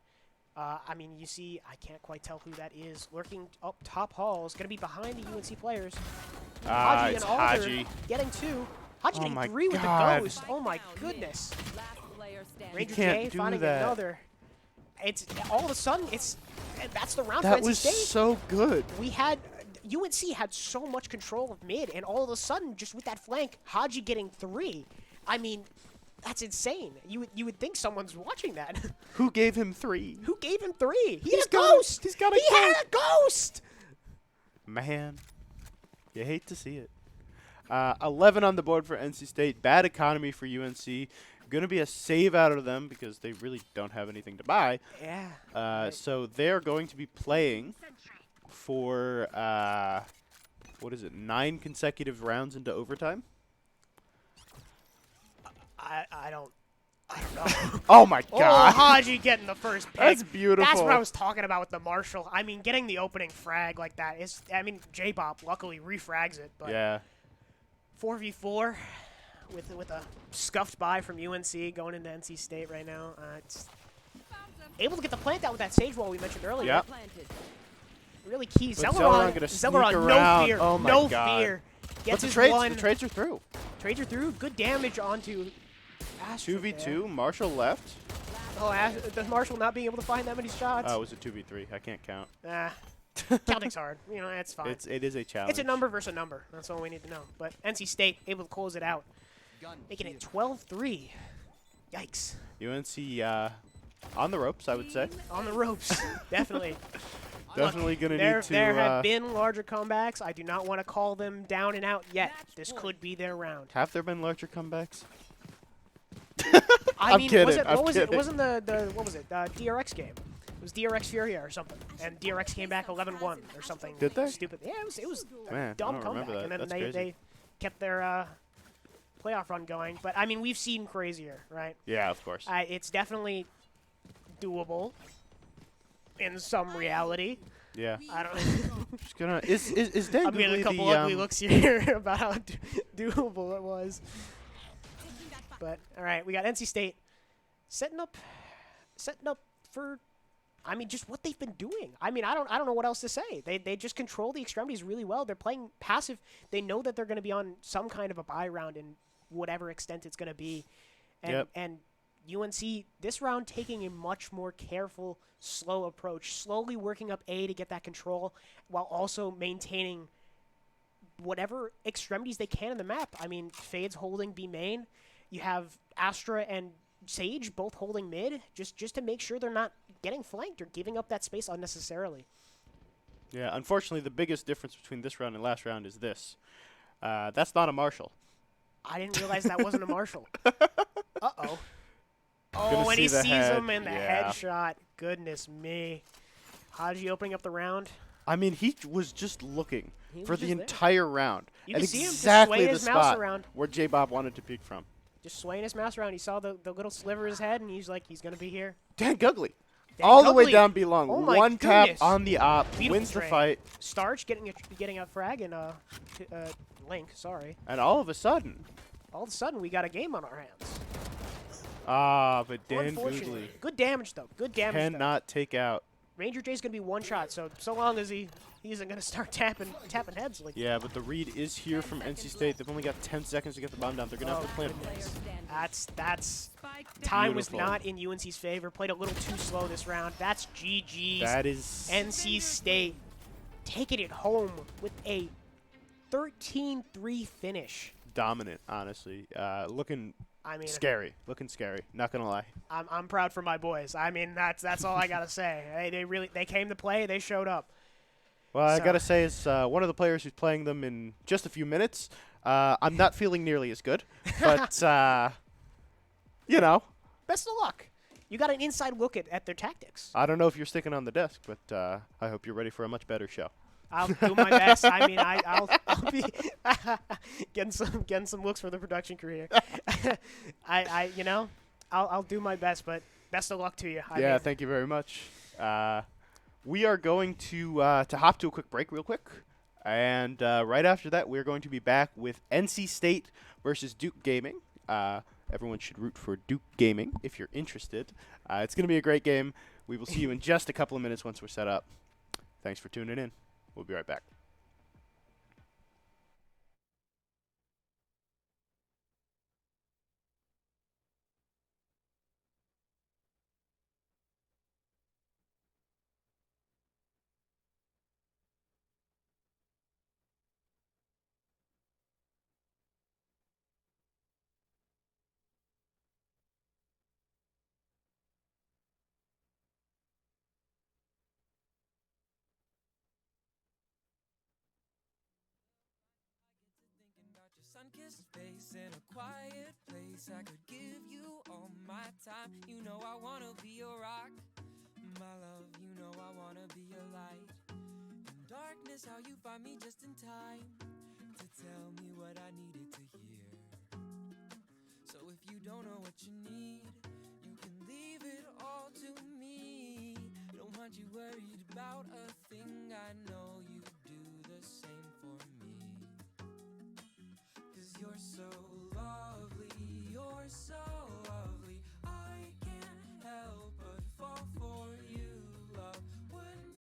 I mean, you see, I can't quite tell who that is. Lurking up top hall is going to be behind the UNC players. Haji It's and Alder Haji. getting two. Haji Oh getting my three with the God. ghost. Oh, my Spike down goodness. mid. Last player standing. Ranger can't J do finding that. another. It's all of a sudden, that's the round That for NC was State. so good. We had UNC had so much control of mid, and all of a sudden, just with that flank, Haji getting three. I mean, that's insane. You would think someone's watching that. Who gave him 3? Who gave him three? He He's had a got a- ghost. he's got a He had a ghost. Man, you hate to see it. 11 on the board for NC State. Bad economy for UNC. Going to be a save out of them because they really don't have anything to buy. Yeah. Right. So they're going to be playing for, 9 consecutive rounds into overtime? I don't know. Oh, my Oh, God. Haji getting the first pick. That's beautiful. That's what I was talking about with the Marshall. I mean, getting the opening frag like that is. I mean, J-Bop luckily refrags it, but Yeah. 4v4. with a scuffed bye from UNC going into NC State right now. It's able to get the plant out with that sage wall we mentioned earlier. Yep. Planted. Really key. But Celeron gonna sneak around. No fear. Oh my no God. fear. But Gets the his trades, one. the trades are through. Trades are through. Good damage onto Astra 2v2, Marshall left. there. Oh, the Marshall not being able to find that many shots. Oh, it was a 2v3. I can't count. Counting's hard. You know, that's fine. It is a challenge. It's a number versus a number. That's all we need to know. But NC State able to close it out, making it 12-3. Yikes. UNC on the ropes, I would say. On the ropes, definitely. Definitely going to There need to... have been larger comebacks. I do not want to call them down and out yet. This could be their round. Have there been larger comebacks? I I'm mean, kidding, was it, I'm what was it? kidding. It wasn't the what was it? DRX game. It was DRX Furia or something, and DRX came back 11-1 or something. Did they? Stupid. Yeah, it was Man, I a dumb don't comeback, remember that. and then That's they crazy. kept their playoff run going. But I mean, we've seen crazier, right? Yeah, of course. It's definitely doable in some reality. Yeah. I don't. Just gonna... Is Dan I'm getting Googly a couple the... ugly looks here about how doable it was. But all right, we got NC State setting up for, I mean, just what they've been doing. I mean, I don't know what else to say. They just control the extremities really well. They're playing passive. They know that they're going to be on some kind of a bye round in whatever extent it's going to be. And Yep. and UNC this round taking a much more careful, slow approach, slowly working up A to get that control while also maintaining whatever extremities they can in the map. I mean, Fade's holding B main. You have Astra and Sage both holding mid, just to make sure they're not getting flanked or giving up that space unnecessarily. Yeah, unfortunately, the biggest difference between this round and last round is this. That's not a Marshall. I didn't realize that wasn't a Marshall. Uh-oh. Oh, Gonna and he see the sees head. him in the Yeah. headshot. Goodness me. Haji opening up the round. I mean, he was just looking He for was the just there. entire round. You at can see him just exactly swaying the his mouse spot around. where J-Bob wanted to peek from. Just swaying his mouse around. He saw the little sliver of his head, and he's like, he's going to be here. Dan Googly. Dan All the way Googly. down B long. Oh my One tap goodness. on the op. Beautiful Wins the trade. fight. Starch getting a frag and Link, sorry. And all of a sudden... All of a sudden, we got a game on our hands. But Dan Unfortunately. Googly Good damage, though. Good damage, though. cannot take out... Ranger J's going to be one shot, so long as he isn't going to start tapping heads. Like, Yeah, but the read is here from NC State. They've only got 10 seconds to get the bomb down. They're going to have to plant. goodness. Player standing. That's Spike time was Beautiful. not in UNC's favor. Played a little too slow this round. That's GG's. That is... NC State taking it home with a 13-3 finish. dominant, honestly. Looking I mean, scary. Looking scary. Not going to lie. I'm proud for my boys. I mean, that's all I gotta say. They came to play. They showed up. Well, I So- got to say, as one of the players who's playing them in just a few minutes, I'm not feeling nearly as good. But, you know, Best of luck. You got an inside look at their tactics. I don't know if you're sticking on the desk, but I hope you're ready for a much better show. I'll do my best. I mean, I'll be getting some looks for the production career. I'll do my best, but best of luck to you. I Yeah, mean, thank you very much. We are going to hop to a quick break real quick. And right after that, we're going to be back with NC State versus Duke Gaming. Everyone should root for Duke Gaming if you're interested. It's going to be a great game. We will see you in just a couple of minutes once we're set up. Thanks for tuning in. We'll be right back. Sun-kissed face in a quiet place. I could give you all my time. You know I wanna be your rock, my love. You know I wanna be your light. In darkness, how you find me just in time to tell me what I needed to hear. So if you don't know what you need, you can leave it all to me. Don't want you worried about a thing. I know you do the same for me. 'Cause you're so lost. so lovely. I can't help but fall for you. Love would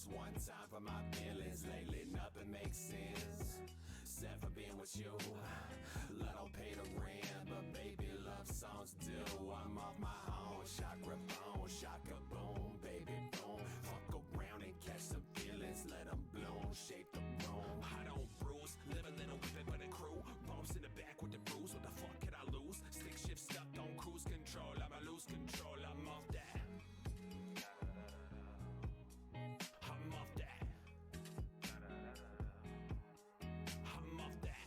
Always one time for my feelings. Lately nothing makes sense. Except for being with you. Love don't pay the rent, but baby love songs do. I'm off my own, chakra bone, shaka boom, baby boom. Fuck around and catch some feelings, let them bloom, shape the room. I don't bruise, live a little whip it with a crew. Bumps in the back with the bruise, what the fuck could I lose? Stick shift stuck on cruise control, I'ma lose control, I'm off that. I'm off that. I'm off that.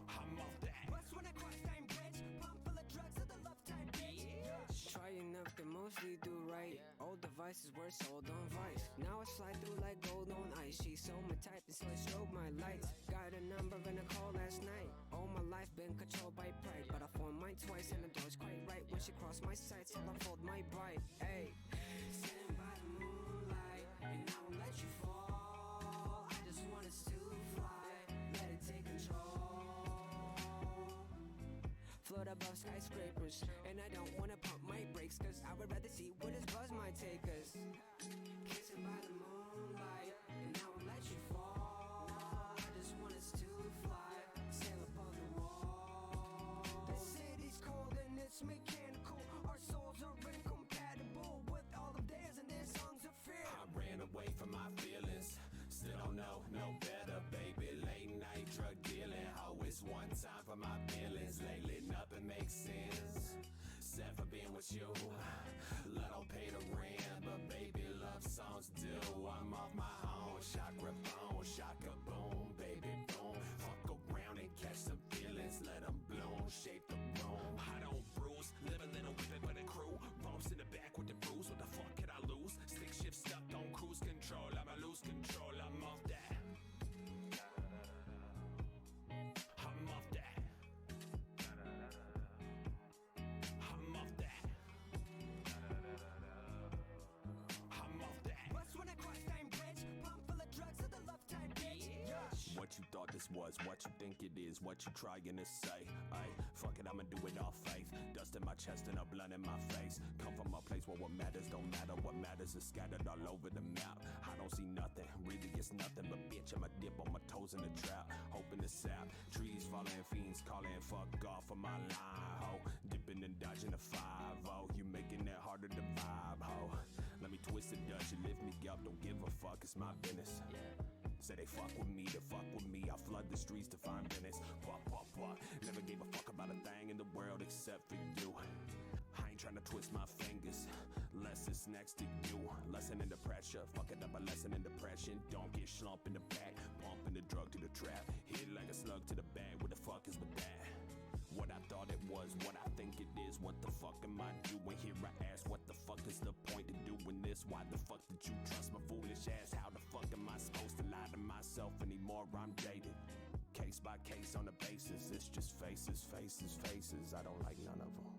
I'm off that. What's when I cross time bridge? Pump full of drugs of the love type bitch. Trying up to mostly do right. Old devices were sold on Vice. Now I slide through like gold on ice. She's so my type, and so I strobe my lights. Got a number and a call last night. All my life been controlled by pride, but I formed mine twice and the door's quite right. When she crossed my sights, I'll unfold my bite. Ayy, sitting by the moonlight, and I won't let you fall. I just want us to fly, let it take control. Float above skyscrapers, and I don't wanna pump my brakes, cause I would rather see where this buzz might take us. Kissing by the moonlight, and I won't let you fall. I just want us to fly, sail above the wall. The city's cold and it's mechanical. Our souls are incompatible with all of theirs, and their songs are fear. I ran away from my feelings. Still don't know no better, baby. Late night drug dealing. Always one time for my feelings. Lately nothing makes sense. Except for being with you. Love don't pay the rent, but baby love songs do. I'm off my own, chakra bone, shaka boom, baby boom. Fuck around and catch some feelings, let them bloom, shape the room. I don't bruise, live a little whip it with a crew. Bumps in the back with the bruise, what the fuck could I lose? Stick shift stuck on cruise control, I'ma lose control, I'm off that. I'm off that. I'm off that. I'm off that. What's when I cross time bridge? Pump full of drugs of the love type bitch. What you thought this was, what you think it is, what you trying to say. Ay, fuck it, I'ma do it all faith. Dust in my chest and a blunt in my face. Come from a place where what matters don't matter. What matters is scattered all over the map. I don't see nothing, really it's nothing but bitch. I'ma dip on my toes in the trap, hoping to sap. Trees falling, fiends calling, fuck off of my line, ho. Dipping and dodging the 5-0. You making it harder to vibe, ho. Let me twist the Dutch, you lift me up, don't give a fuck, it's my business. Say they fuck with me, to fuck with me. I flood the streets to find business. What? Never gave a fuck about a thing in the world except for you. I ain't tryna twist my fingers, less it's next to you. Lesson in the pressure, fuck it up a lesson in depression. Don't get slump in the back, pumping the drug to the trap. Hit like a slug to the bag, what the fuck is with that? What I thought it was, what I think it is. What the fuck am I doing here? I ask, what the fuck is the point of doing this? Why the fuck did you trust my foolish ass? How the fuck am I supposed to lie to myself anymore? I'm jaded. Case by case on the basis, it's just faces, faces, faces. I don't like none of them.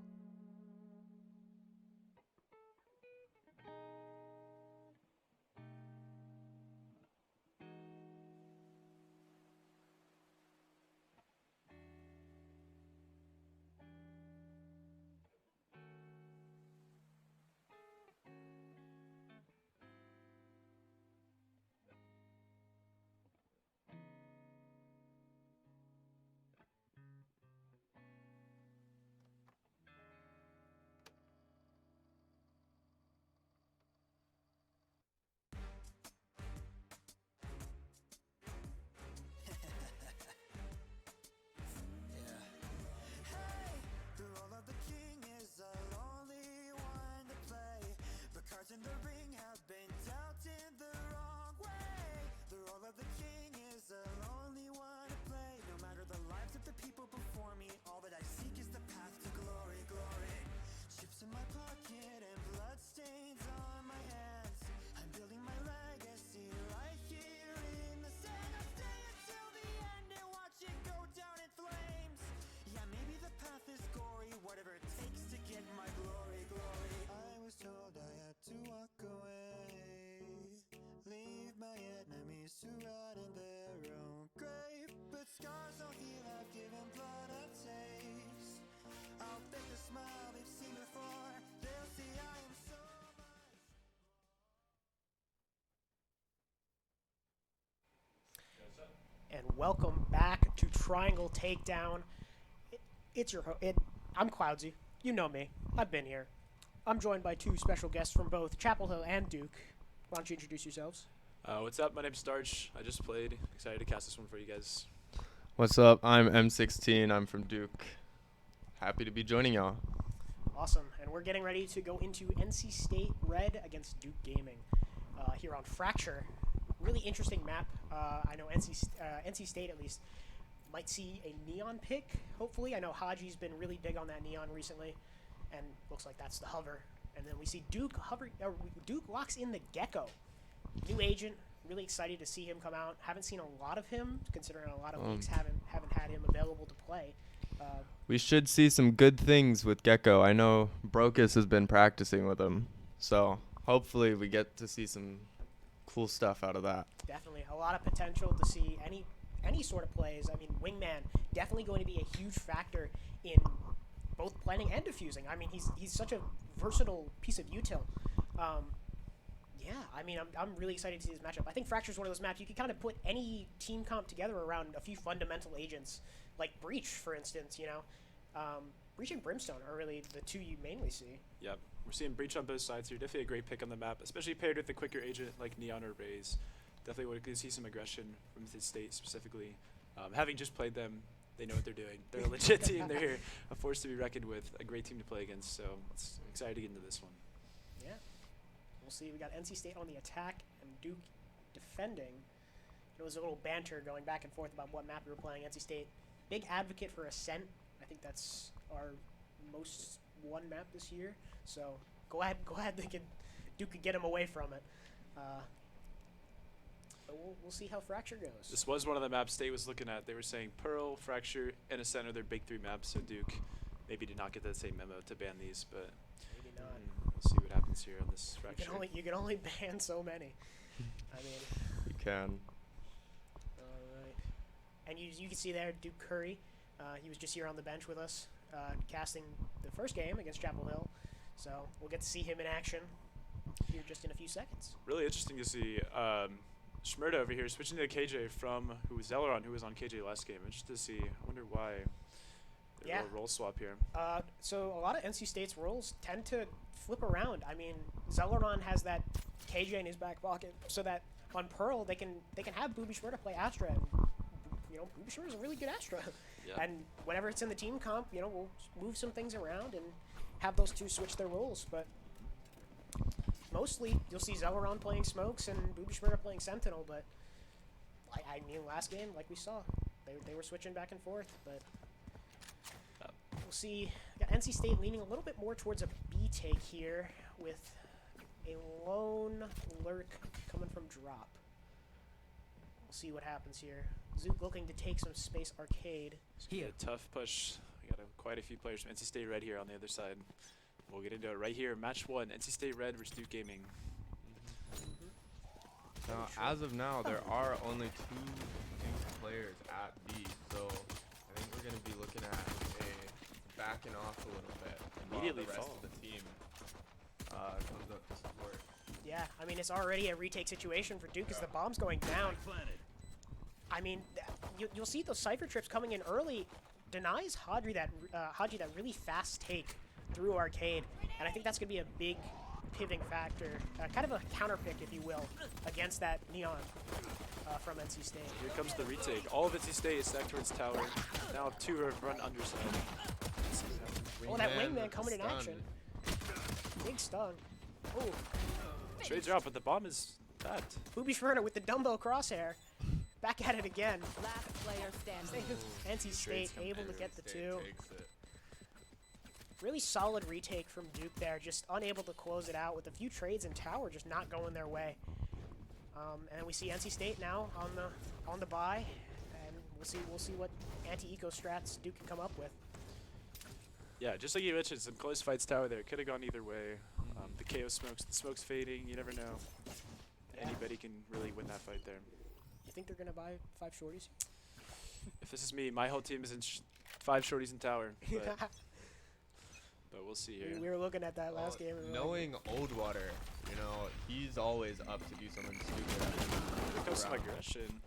cards in the ring have been dealt in the wrong way. The role of the king is the lonely one to play. No matter the lives of the people before me, all that I seek is the path to glory, glory. Chips in my pocket and blood stains on my hands. I'm building my legacy right here in the sand. I'll stay until the end and watch it go down in flames. Yeah, maybe the path is gory, whatever it takes to get my glory, glory. I was told I had to walk away, leave my enemies to rot in their own grave. But scars don't heal, I've given blood a taste. I'll fake a smile they've seen before. They'll and welcome back to Triangle Takedown. It's your I'm Cloudsy. You know me. I've been here. I'm joined by two special guests from both Chapel Hill and Duke. Why don't you introduce yourselves? What's up? My name's Starch. I just played. Excited to cast this one for you guys. What's up? I'm M16. I'm from Duke. Happy to be joining y'all. Awesome. And we're getting ready to go into NC State Red against Duke Gaming here on Fracture. Really interesting map. I know NC State at least might see a neon pick, hopefully. I know Haji's been really big on that neon recently, and looks like that's the hover. And then we see Duke Duke locks in the Gecko. New agent, really excited to see him come out. Haven't seen a lot of him, considering a lot of leagues haven't had him available to play. We should see some good things with Gecko. I know Brocus has been practicing with him, so hopefully we get to see some cool stuff out of that. Definitely a lot of potential to see any sort of plays. I mean, Wingman definitely going to be a huge factor in both planning and defusing. I mean, he's such a versatile piece of util. Yeah, I mean, I'm really excited to see this matchup. I think Fracture's one of those maps you can kind of put any team comp together around a few fundamental agents, like Breach, for instance. You know, Breach and Brimstone are really the two you mainly see. Yep. We're seeing Breach on both sides here. Definitely a great pick on the map, especially paired with the quicker agent like Neon or Raze. Definitely want to see some aggression from the state specifically. Having just played them, they know what they're doing. They're a legit team. They're here, a force to be reckoned with, a great team to play against. So it's excited to get into this one. Yeah. We'll see. We got NC State on the attack and Duke defending. There was a little banter going back and forth about what map we were playing. NC State, big advocate for Ascent. I think that's our most won map this year. So go ahead. Duke could get him away from it. But we'll see how Fracture goes. This was one of the maps State was looking at. They were saying Pearl, Fracture, and Ascent are their big three maps. So Duke maybe did not get that same memo to ban these, but Maybe not. we'll see what happens here on this Fracture. You can only ban so many. I mean. You can. All right. And you can see there Duke Curry. He was just here on the bench with us, casting the first game against Chapel Hill. So we'll get to see him in action here just in a few seconds. Really interesting to see Schmerda over here switching to KJ from Zeleron, who was on KJ last game. Interesting to see. I wonder why. Yeah. A little role swap here. So a lot of NC State's roles tend to flip around. I mean, Zeleron has that KJ in his back pocket, so that on Pearl they can have Booby Schmerda play Astra, and you know Booby Schmerda's a really good Astra. Yeah. And whenever it's in the team comp, you know we'll move some things around and have those two switch their roles. But mostly you'll see Zeleron playing Smokes and Booby Schmerda playing Sentinel. But I mean, last game, like we saw, they were switching back and forth, but. We'll see. Got NC State leaning a little bit more towards a B take here with a lone lurk coming from drop. We'll see what happens here. Zook looking to take some space arcade. Here. A tough push. We got quite a few players from NC State Red here on the other side. We'll get into it right here. Match 1, NC State Red versus Duke Gaming. Now, as of now, there are only 2 Duke players at B, so I think we're going to be looking at backing off a little bit Immediately while the rest fall. of the team comes up to support. Yeah, I mean, it's already a retake situation for Duke as the bomb's going down. I mean, you'll see those Cypher trips coming in early. Denies Haji that really fast take through Arcade, and I think that's going to be a big pivoting factor, kind of a counter pick, if you will, against that Neon from NC State. Here comes the retake. All of NC State is stacked towards tower. Now 2 have run underside. Oh, that Wingman coming in action. Big stun. Oh. Trades are out, but the bomb is bad. Booby Schmerda with the Dumbo crosshair. Back at it again. Last player standing. NC State able to get the 2. Really solid retake from Duke there, just unable to close it out with a few trades in tower just not going their way. And we see NC State now on the bye, and we'll see what anti-eco strats Duke can come up with. Yeah, just like you mentioned, some close fights tower there. Could have gone either way. The KO smokes, the smoke's fading. You never know. Yeah. Anybody can really win that fight there. You think they're gonna buy 5 shorties? If this is me, my whole team is in 5 shorties in tower. But we'll see here. We were looking at that last game. And Knowing Oldwater, you know, he's always up to do something stupid. Here comes some aggression.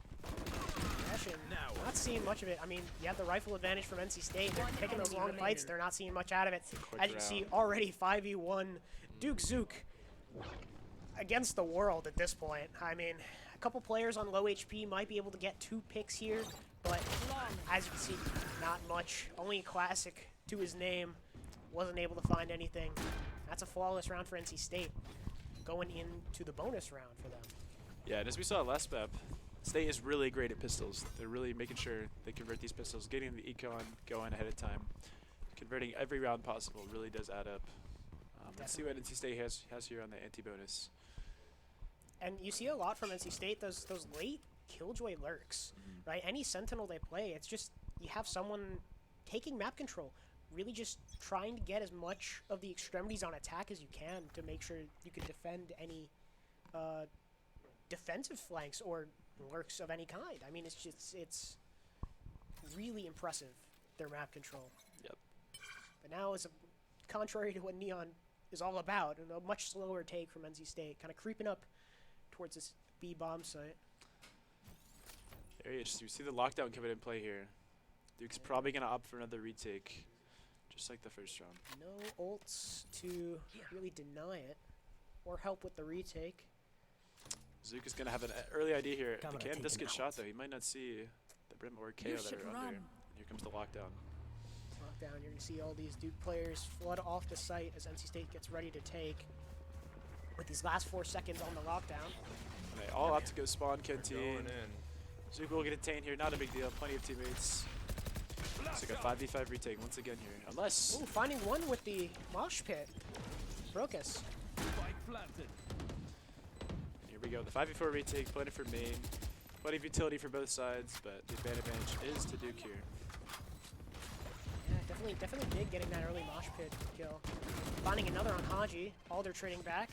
Yeah, aggression. Not seeing much of it. I mean, you have the rifle advantage from NC State. They're taking those long fights. They're not seeing much out of it. As you can see, already 5v1 Duke Zook against the world at this point. I mean, a couple players on low HP might be able to get 2 picks here, but as you can see, not much. Only Classic to his name. Wasn't able to find anything. That's a flawless round for NC State. Going into the bonus round for them. Yeah, and as we saw last map, State is really great at pistols. They're really making sure they convert these pistols, getting the econ going ahead of time. Converting every round possible really does add up. Let's see what NC State has here on the anti-bonus. And you see a lot from NC State, those late Killjoy lurks, right? Any Sentinel they play, it's just you have someone taking map control, really just trying to get as much of the extremities on attack as you can to make sure you can defend any defensive flanks or lurks of any kind. I mean, it's really impressive, their map control. Yep. But now it's contrary to what Neon is all about, and a much slower take from NC State, kind of creeping up towards this B bomb site. Very interesting. You see the lockdown coming in play here. Duke's probably going to opt for another retake, just like the first round. No ults to really deny it or help with the retake. Zook is going to have an early idea here. The cam does get shot, though. He might not see the Brim or KO that are under. Here comes the lockdown. Lockdown, you're going to see all these Duke players flood off the site as NC State gets ready to take. With these last 4 seconds on the lockdown. They all have to go spawn canteen. Zook will get a tane here. Not a big deal. Plenty of teammates. So got 5v5 retake once again here. Unless... Ooh, finding one with the mosh pit. Brocus. Here we go. The 5v4 retake. Plenty for main. Plenty of utility for both sides. But the advantage is to Duke here. Yeah, definitely big getting that early mosh pit kill. Finding another on Haji. Alder trading back.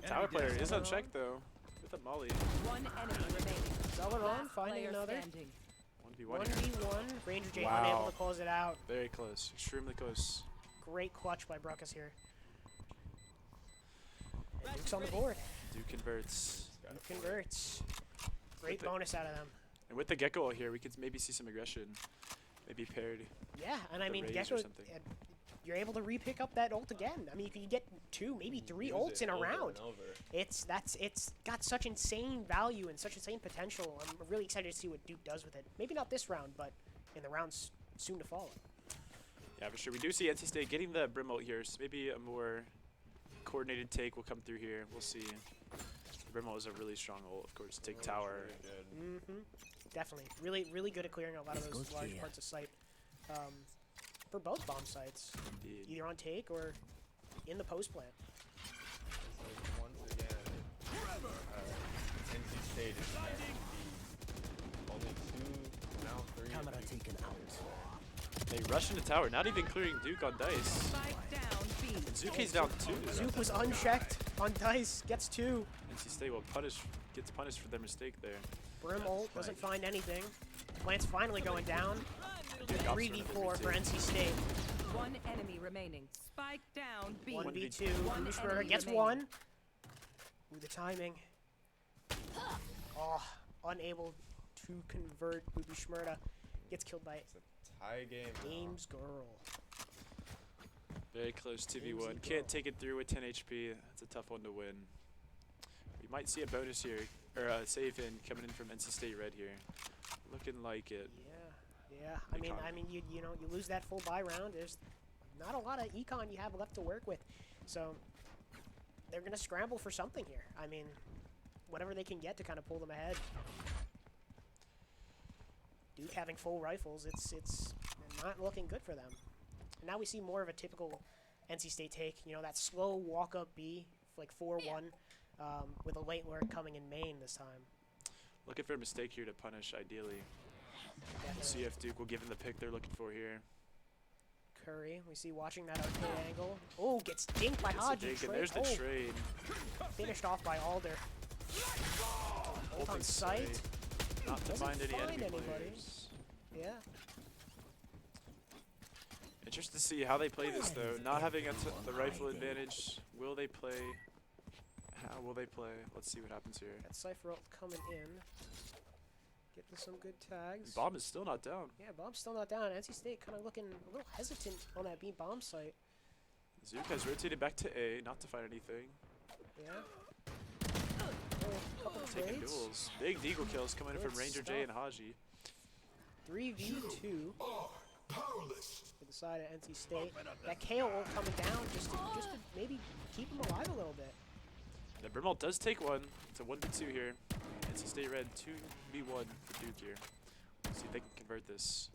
Tower player is unchecked though, with a molly. One enemy remaining. Zeleron finding another. 1v1 here. 1v1. Ranger J Wow. unable to close it out. Very close, extremely close. Great clutch by Bruckus here. And Duke's on the board. Duke converts. Duke converts. Great bonus out of them. And with the Gecko here, we could maybe see some aggression. Maybe paired. Yeah, and I mean, Raze Gecko, or something. you're able to re-pick up that ult again. I mean, you can get 2, maybe 3 ults in a round. It's got such insane value and such insane potential. I'm really excited to see what Duke does with it. Maybe not this round, but in the rounds soon to follow. Yeah, for sure. We do see NC State getting the Brim ult here, so maybe a more coordinated take will come through here. We'll see. The Brim ult is a really strong ult, of course. Take tower. Definitely. Really good at clearing a lot of those large parts of site. For both bomb sites. Indeed. Either on take or in the post plant. Once again, NC State is only 2, now 3. Camera taken out. They rush into tower, not even clearing Duke on dice. Spike down B. And Zuki's down 2. Zook was unchecked on dice, gets 2. NC State will gets punished for their mistake there. Brim ult doesn't find anything. Plant's finally going down. Duke opts for another 3v4 for retake. NC State. One enemy remaining. Spike down B. 1v2. One Bushmurder enemy gets remaining. 1. Ooh, the timing. Oh, unable to convert. Booby Shmurda gets killed by It's a tie game. Ames Girl. Very close 2v1. Can't take it through with 10 HP. That's a tough one to win. We might see a bonus here, or a save in coming in from NC State Red here. Looking like it. Yeah. I mean, you know, you lose that full buy round. There's not a lot of econ you have left to work with, so they're gonna scramble for something here. I mean, whatever they can get to kind of pull them ahead. Duke having full rifles, it's not looking good for them. And now we see more of a typical NC State take. You know, that slow walk up B, like 4-1, with a late lurk coming in main this time. Looking for a mistake here to punish, ideally. We'll Definitely. see if Duke will give them the pick they're looking for here. Curry, we see watching that arcade angle. Oh, gets dinked by Gets a Haji. dink, and there's the trade. Finished off by Alder. Ult on Holding sight. Not to Doesn't find any find enemy anybody. players. Yeah. Interested to see how they play this though. Not having the rifle advantage, will they play? How will they play? Let's see what happens here. Got Cypher ult coming in. Getting some good tags. Bomb is still not down. Yeah, bomb's still not down. NC State kind of looking a little hesitant on that B bomb site. Zook has rotated back to A, not to find anything. Yeah. Oh, couple Taking trades. duels. Big deagle kills coming in Good from Ranger J and Haji. 3v2 for the side of NC State. That KO ult coming down just to maybe keep him alive a little bit. The Brimalt does take one. It's a 1v2 here. NC State Red 2v1 for Duke here. Let's see if they can convert this.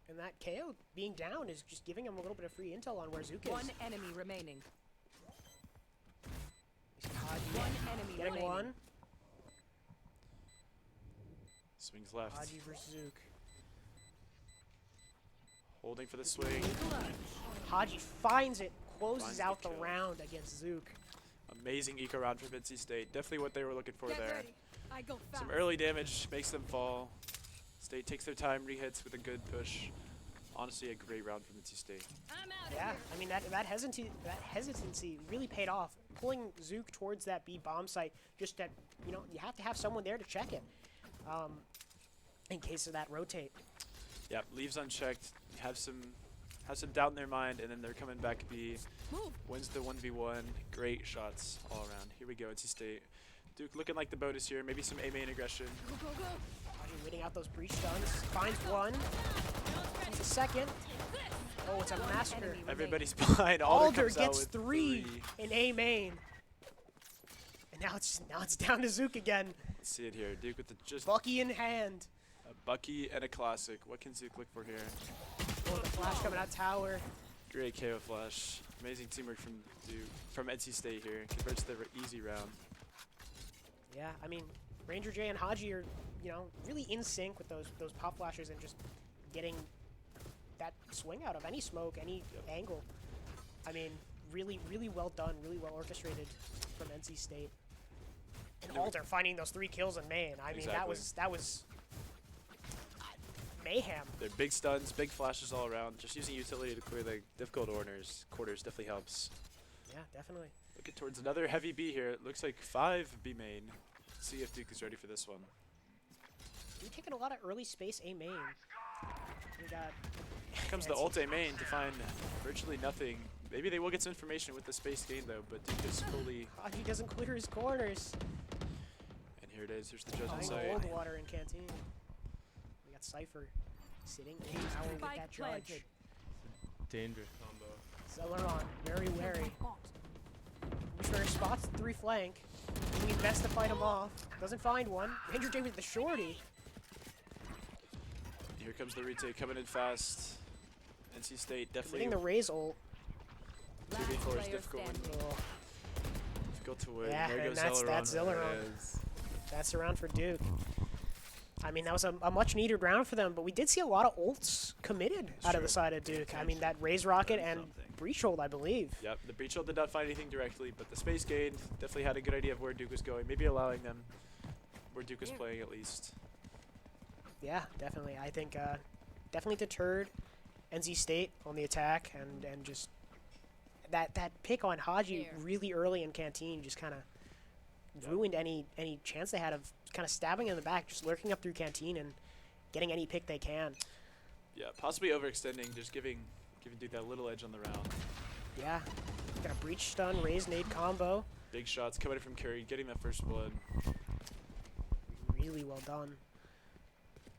And that KO being down is just giving him a little bit of free intel on where Zook is. One enemy remaining. Haji One enemy getting remaining. one. Swings left. Haji versus Zook. Holding for the swing. Haji finds it, closes Finds the out the kill. round against Zook. Amazing eco round from NC State. Definitely what they were looking for Get there. ready. I go fast. Some early damage makes them fall. State takes their time, rehits with a good push. Honestly, a great round from NC State. I'm out Yeah, I mean that hesitancy really paid off. Pulling Zook towards that B bomb site, just that you have to have someone there to check it, in case of that rotate. Yep, leaves unchecked. Have some doubt in their mind, and then they're coming back B. Move. Wins the 1v1. Great shots all around. Here we go, NC State. Duke looking like the bonus here. Maybe some A main aggression. Go, go, go. Haji waiting out those breach stuns. Finds one. Finds a second. Oh, it's a massacre. Enemy Everybody's behind. Alder Alder comes out gets with three in A main. And now it's down to Zook again. Let's see it here. Duke with the just Bucky in hand. a Bucky and a classic. What can Zook look for here? Oh, the flash coming out tower. Great KO flash. Amazing teamwork from Duke, from NC State here. Converts the easy round. Yeah, I mean, Ranger J and Haji are, really in sync with those pop flashes and just getting that swing out of any smoke, any angle. I mean, really, really well done, really well orchestrated from NC State. And Alder finding those 3 kills in main. I mean, that was mayhem. They're big stuns, big flashes all around. Just using utility to clear the difficult quarters definitely helps. Yeah, definitely. Looking towards another heavy B here. It looks like 5 B main. Let's see if Duke is ready for this one. We're taking a lot of early space A main. We got. Here comes the ult A main to find virtually nothing. Maybe they will get some information with the space gain though, but Duke is fully. Haji doesn't clear his corners. And here it is. Here's the judge on Finding site. old water in canteen. We got Cypher sitting in tower with that judge. Dangerous combo. Celeron, very wary. Bushwhacker spots the 3 flank. Doing his best to fight him off. Doesn't find one. Ranger J with the shorty. Here comes the retake coming in fast. NC State definitely. Hitting the Raze ult. 2v4 is difficult, Oh, difficult to win. yeah, there and goes that's Celeron. Zilleron. That's a round for Duke. I mean, that was a much needed round for them, but we did see a lot of ults committed out of the side of Duke. I mean, that Raze Rocket and Breach Hold, I believe. Yep, the breach ult did not find anything directly, but the space gain definitely had a good idea of where Duke was going. Maybe allowing them where Duke was playing at least. Yeah, definitely. I think definitely deterred NC State on the attack, and just that pick on Haji really early in canteen just kind of ruined any chance they had of kind of stabbing in the back, just lurking up through canteen and getting any pick they can. Yeah, possibly overextending, just giving Duke that little edge on the round. Yeah, got a breach stun, raise nade combo. Big shots coming in from Curry, getting that first blood. Really well done.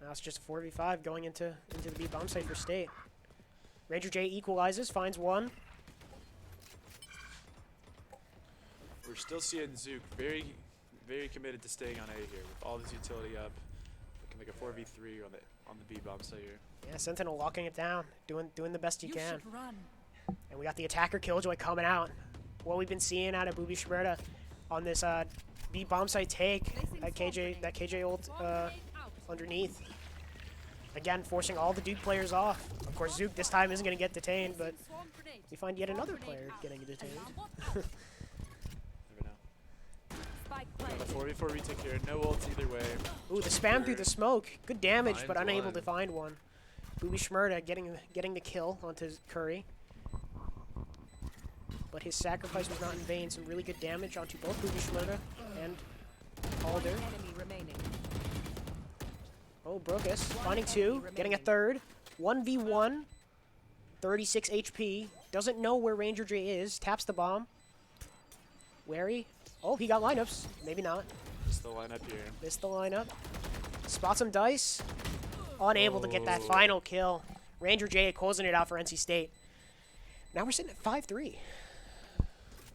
Now it's just a 4v5 going into the B bomb site for State. Ranger J equalizes, finds one. We're still seeing Zook very, very committed to staying on A here with all this utility up. Looking like a 4v3 on the B bomb site here. Yeah, Sentinel locking it down, doing the best he can. should run. And we got the attacker Killjoy coming out. What we've been seeing out of Booby Shmerda on this B bomb site take, that KJ ult underneath. Again, forcing all the Duke players off. Of course, Zook this time isn't going to get detained, but we find yet another player getting detained. Never know. Got a 4v4 retake here, no ults either way. Ooh, the spam through the smoke. Good damage, but Finds unable one. to find one. Booby Shmerda getting the kill onto Curry. But his sacrifice was not in vain. Some really good damage onto both Booby Shmerda and Alder. Enemy remaining. Oh, Brocus finding 2, getting a third. 1v1, 36 HP. Doesn't know where Ranger J is. Taps the bomb. Wary. Oh, he got lineups. Maybe not. It's the lineup here. Missed the lineup. Spots some dice. Unable to get that Oh. final kill. Ranger J closing it out for NC State. Now we're sitting at 5-3.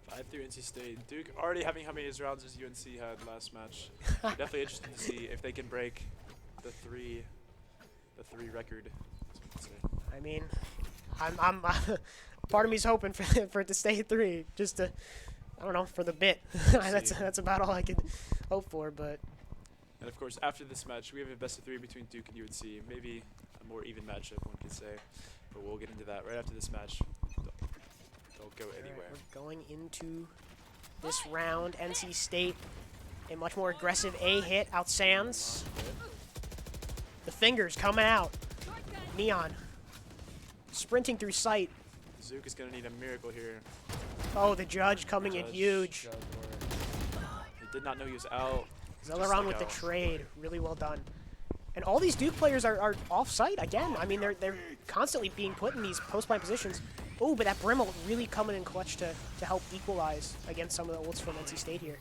5-3 NC State. Duke already having how many rounds as UNC had last match. Definitely interested to see if they can break the three record. That's what I'd say. I mean, I'm part of me's hoping for it to stay at 3, just to, I don't know, for the bit. that's about all I could hope for. But And of course, after this match, we have a best of 3 between Duke and UNC. Maybe a more even matchup, one could say. But we'll get into that right after this match. Don't go anywhere. Alright, we're going into this round. NC State, a much more aggressive A hit out Sands. The fingers coming out. Neon sprinting through sight. Zook is going to need a miracle here. Oh, the judge coming in Judge huge. got word. He did not know he was out. Zelaron with the trade. Really well done. And all these Duke players are off-site again. I mean, they're constantly being put in these post-blind positions. Oh, but that Brimble really coming in clutch to help equalize against some of the ults from NC State here.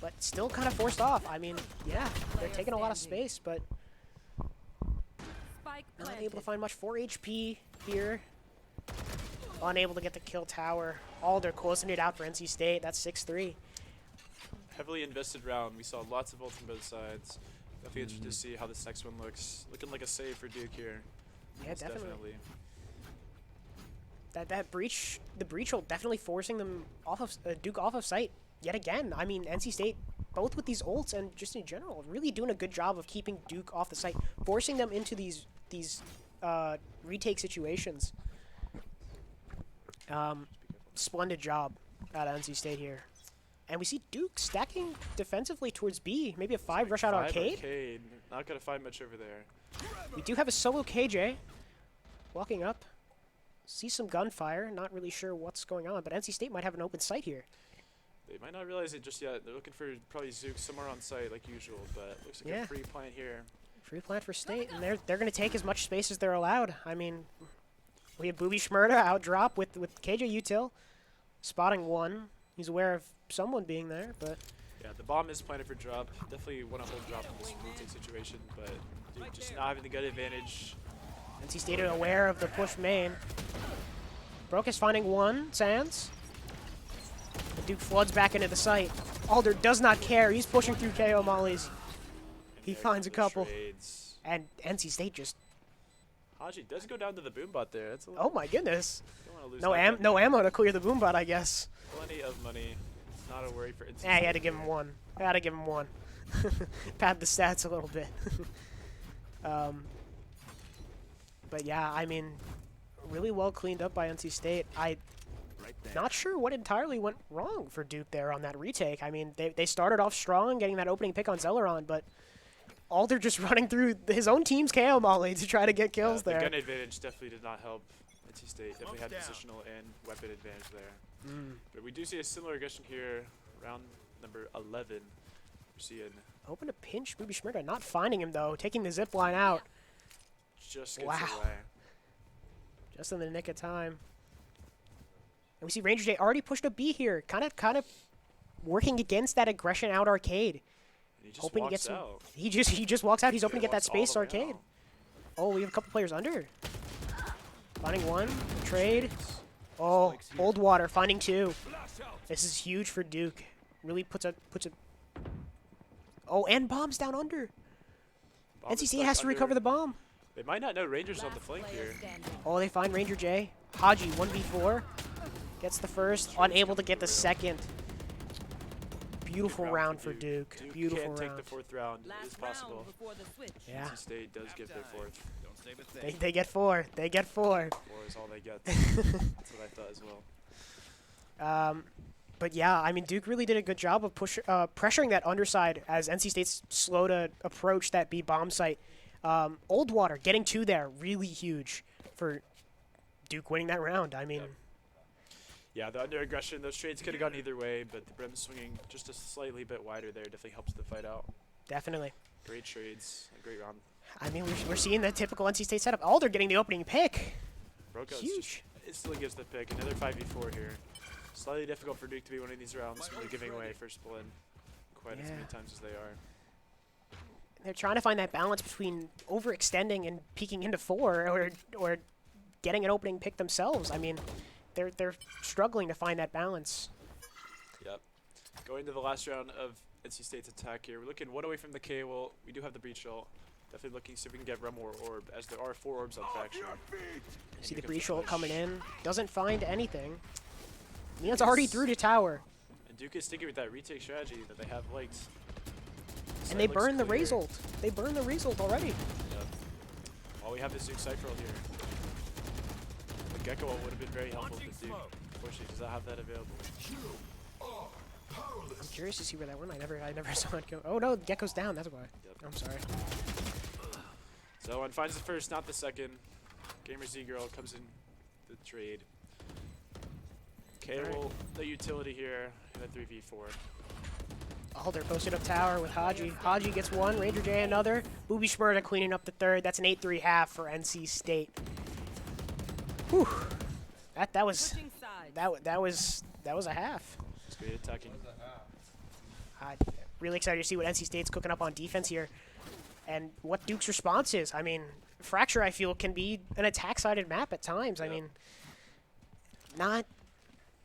But still kind of forced off. I mean, yeah, they're taking a lot of space, but Spike not planted. able to find much. 4 HP here. Unable to get the kill tower. Alder closing it out for NC State. That's 6-3. Heavily invested round. We saw lots of ults on both sides. Definitely interested to see how this next one looks. Looking like a save for Duke here. Yeah, Most definitely. That breach, the breach will definitely forcing them off of Duke off of site yet again. I mean, NC State, both with these ults and just in general, really doing a good job of keeping Duke off the site, forcing them into these retake situations. Splendid job out of NC State here. And we see Duke stacking defensively towards B. Maybe a 5 rush out arcade. Not going to find much over there. We do have a solo KJ walking up. See some gunfire. Not really sure what's going on, but NC State might have an open site here. They might not realize it just yet. They're looking for probably Zook somewhere on site like usual, but looks like Yeah. a free plant here. Free plant for State, and they're going to take as much space as they're allowed. I mean, we have Booby Schmurda out drop with KJ Util, spotting 1. He's aware of someone being there, but Yeah, the bomb is planted for drop. Definitely want to hold drop in this retake situation, but Duke just not having the good advantage. NC State are aware of the push main. Brocus finding 1, Sands. The Duke floods back into the site. Alder does not care. He's pushing through KO mollies. He There finds a go the couple. trades. And NC State just, Haji does go down to the boombot there. That's a oh my goodness. Don't want to lose No that gun. no ammo to clear the boombot, I guess. Plenty of money. Not a worry for NC Yeah, he had to State give him here. 1. I had to give him 1. Pad the stats a little bit. But yeah, I mean, really well cleaned up by NC State. Not sure what entirely went wrong for Duke there on that retake. I mean, they started off strong, getting that opening pick on Zelaron, but Alder just running through his own team's KO molly to try to get kills The there. gun advantage definitely did not help NC State. Definitely had positional and weapon advantage there. But we do see a similar aggression here, round number 11. We're seeing Open to pinch Booby Schmurda, not finding him though, taking the zip line out just gets Wow. away. just in the nick of time. And we see Ranger J already pushed a B here, kind of working against that aggression out arcade. And he just Hoping to get walks some. out. He just walks out. He's hoping to get that Walks all the space way arcade. out. Oh, we have a couple players under. Finding 1, trade. Oh, Old Water finding 2. This is huge for Duke. Really puts a. Oh, and bombs down under. Bomb is NC State stuck has to recover under. the bomb. They might not know Rangers on the Last flank player here. standing. Oh, they find Ranger J. Haji 1v4 gets the first, unable to get the second. Beautiful Good round for for Duke. Duke Beautiful can take round. the 4th round. It Last is possible. round before the switch. Yeah, NC State does get their 4th. they get 4. They get 4. 4 is all they get. That's what I thought as well. But yeah, I mean, Duke really did a good job of pressuring that underside as NC State's slow to approach that B bomb site. Old Water getting 2 there, really huge for Duke winning that round. I mean, Yeah, the under aggression, those trades could have gone either way, but the brim swinging just a slightly bit wider there definitely helps the fight out. Definitely. Great trades. A great round. I mean, we're seeing the typical NC State setup. Alder getting the opening pick. Broco's Huge. just instantly gives the pick. Another 5v4 here. Slightly difficult for Duke to be winning these rounds when they're giving away first blood quite as many times as they are. They're trying to find that balance between overextending and peeking into 4 or getting an opening pick themselves. I mean, they're struggling to find that balance. Yep. Going to the last round of NC State's attack here. We're looking 1 away from the K. Well, we do have the breach ult. Definitely looking to see if we can get one more orb, as there are 4 orbs on faction. See the breach ult coming in. Doesn't find anything. Neon's already through to tower. And Duke is sticking with that retake strategy that they have liked. And they burn the Raze ult. They burn the Raze ult already. Yep. While we have this Duke Cypher ult here. The Gecko ult would have been very helpful to Duke. Unfortunately, does not have that available. I'm curious to see where that went. I never saw it go. Oh no, the Gecko's down. That's why. Yep. I'm sorry. So one finds the first, not the second. Gamer Z Girl comes in the trade. K will the utility here in a 3v4. Alder posted up tower with Haji. Haji gets 1, Ranger J another. Booby Shmurda cleaning up the 3rd. That's an 8-3 half for NC State. Whew. That was a half. It's great attacking. Really excited to see what NC State's cooking up on defense here, and what Duke's response is. I mean, Fracture I feel can be an attack-sided map at times. I mean,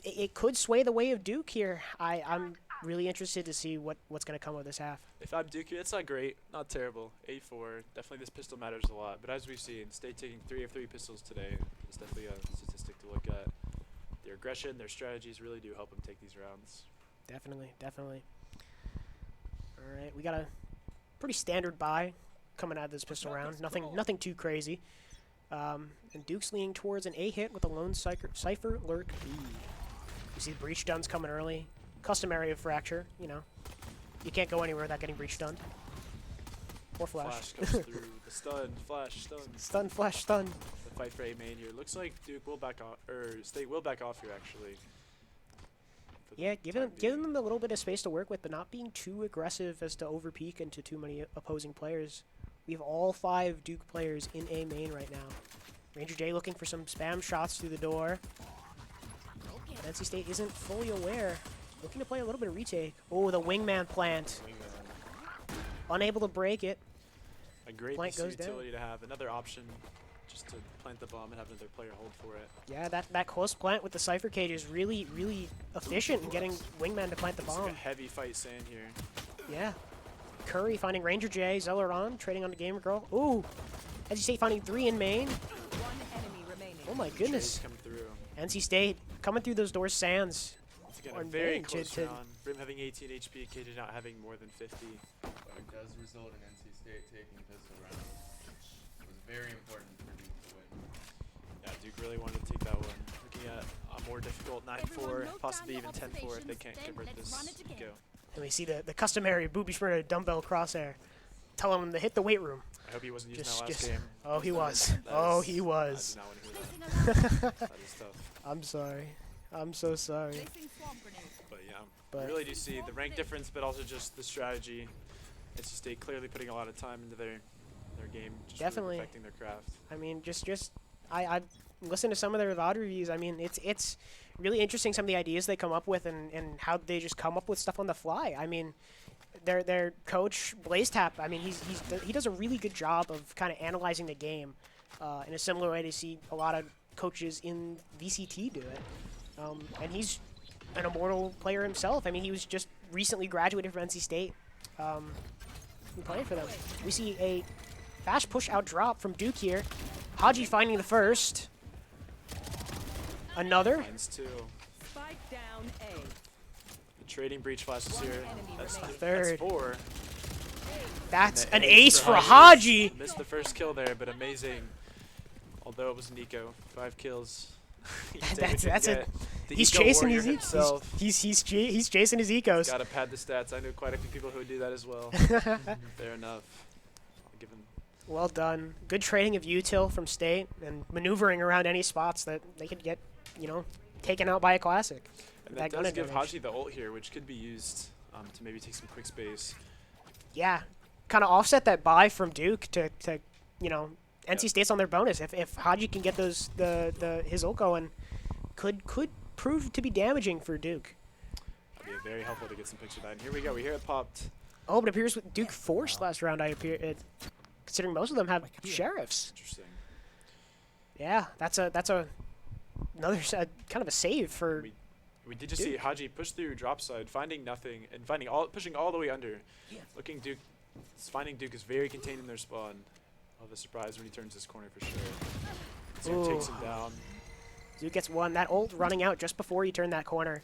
it could sway the way of Duke here. I'm really interested to see what's going to come of this half. If I'm Duke, it's not great, not terrible. 8-4. Definitely this pistol matters a lot. But as we've seen, State taking 3 of 3 pistols today is definitely a statistic to look at. Their aggression, their strategies really do help them take these rounds. Definitely, definitely. All right, we got a pretty standard buy coming out of this pistol round. Nothing too crazy. And Duke's leaning towards an A hit with a lone Cypher Lurk B. You see the breach stuns coming early. Customary of Fracture, you know. You can't go anywhere without getting breach stunned. Or flash. Flash comes through. The stun, flash, stun. Stun, flash, stun. The fight for A main here. Looks like Duke will back off, or State will back off here actually. Yeah, giving them a little bit of space to work with, but not being too aggressive as to overpeak into too many opposing players. We have all 5 Duke players in A main right now. Ranger J looking for some spam shots through the door. But NC State isn't fully aware. Looking to play a little bit of retake. Oh, the wingman plant. Unable to break it. A great Plant goes utility to have. Another option just to plant the bomb and have another player hold for it. Yeah, that close plant with the Cypher Cage is really, really efficient in getting wingman to plant the It's bomb. like a heavy fight sand here. Yeah. Curry finding Ranger J, Zelleron trading on the Gamer Girl. Ooh. NC State finding 3 in main. 1 enemy remaining. Oh my goodness. Come through. NC State coming through those doors sands. Once again, Or a very main close round. Brim having 18 HP, KJ not having more than 50. But it does result in NC State taking pistol round. It was very important for Duke to win. Yeah, Duke really wanted to take that one. Looking at a more difficult 9-4, possibly even 10-4 if they can't convert this go. And we see the customary Booby Shmurda dumbbell crosshair. Telling him to hit the weight room. I hope he wasn't using that last game. Oh, he was. Oh, he was. I did not want to hear that. That is tough. I'm sorry. I'm so sorry. But yeah, we really do see the rank difference, but also just the strategy. NC State clearly putting a lot of time into their game, just Definitely. really perfecting their craft. I mean, I listened to some of their VOD reviews. I mean, it's really interesting some of the ideas they come up with and how they just come up with stuff on the fly. I mean, their coach Blaze Tap. I mean, he does a really good job of kind of analyzing the game in a similar way to see a lot of coaches in VCT do it. And he's an immortal player himself. I mean, he was just recently graduated from NC State. He played for them. We see a fast push out drop from Duke here. Haji finding the first. Another. Minus 2. Spike down A. The trading breach flashes here. That's A third. That's 4. That's And an ace for Haji. Haji. Missed the first kill there, but amazing. Although it was Nico, 5 kills. He's chasing his he's chasing his ecos. Gotta pad the stats. I know quite a few people who would do that as well. Fair enough. I'll give him. Well done. Good trading of util from State and maneuvering around any spots that they could get, taken out by a classic. And that does give Haji the ult here, which could be used to maybe take some quick space. yeah, kind of offset that buy from Duke to you know, NC State's on their bonus. If Haji can get his ult going, could prove to be damaging for Duke. It'd be very helpful to get some picture of that. And here we go. We hear it popped. Oh, but it appears with Duke forced last round. Considering most of them have sheriffs. Interesting. Yeah, that's another kind of a save for. We did just see Haji push through drop side, finding nothing, and pushing all the way under. Looking Duke, finding Duke is very contained in their spawn. I'll have a surprise when he turns this corner for sure. Duke takes him down. Duke gets one. That ult running out just before he turned that corner.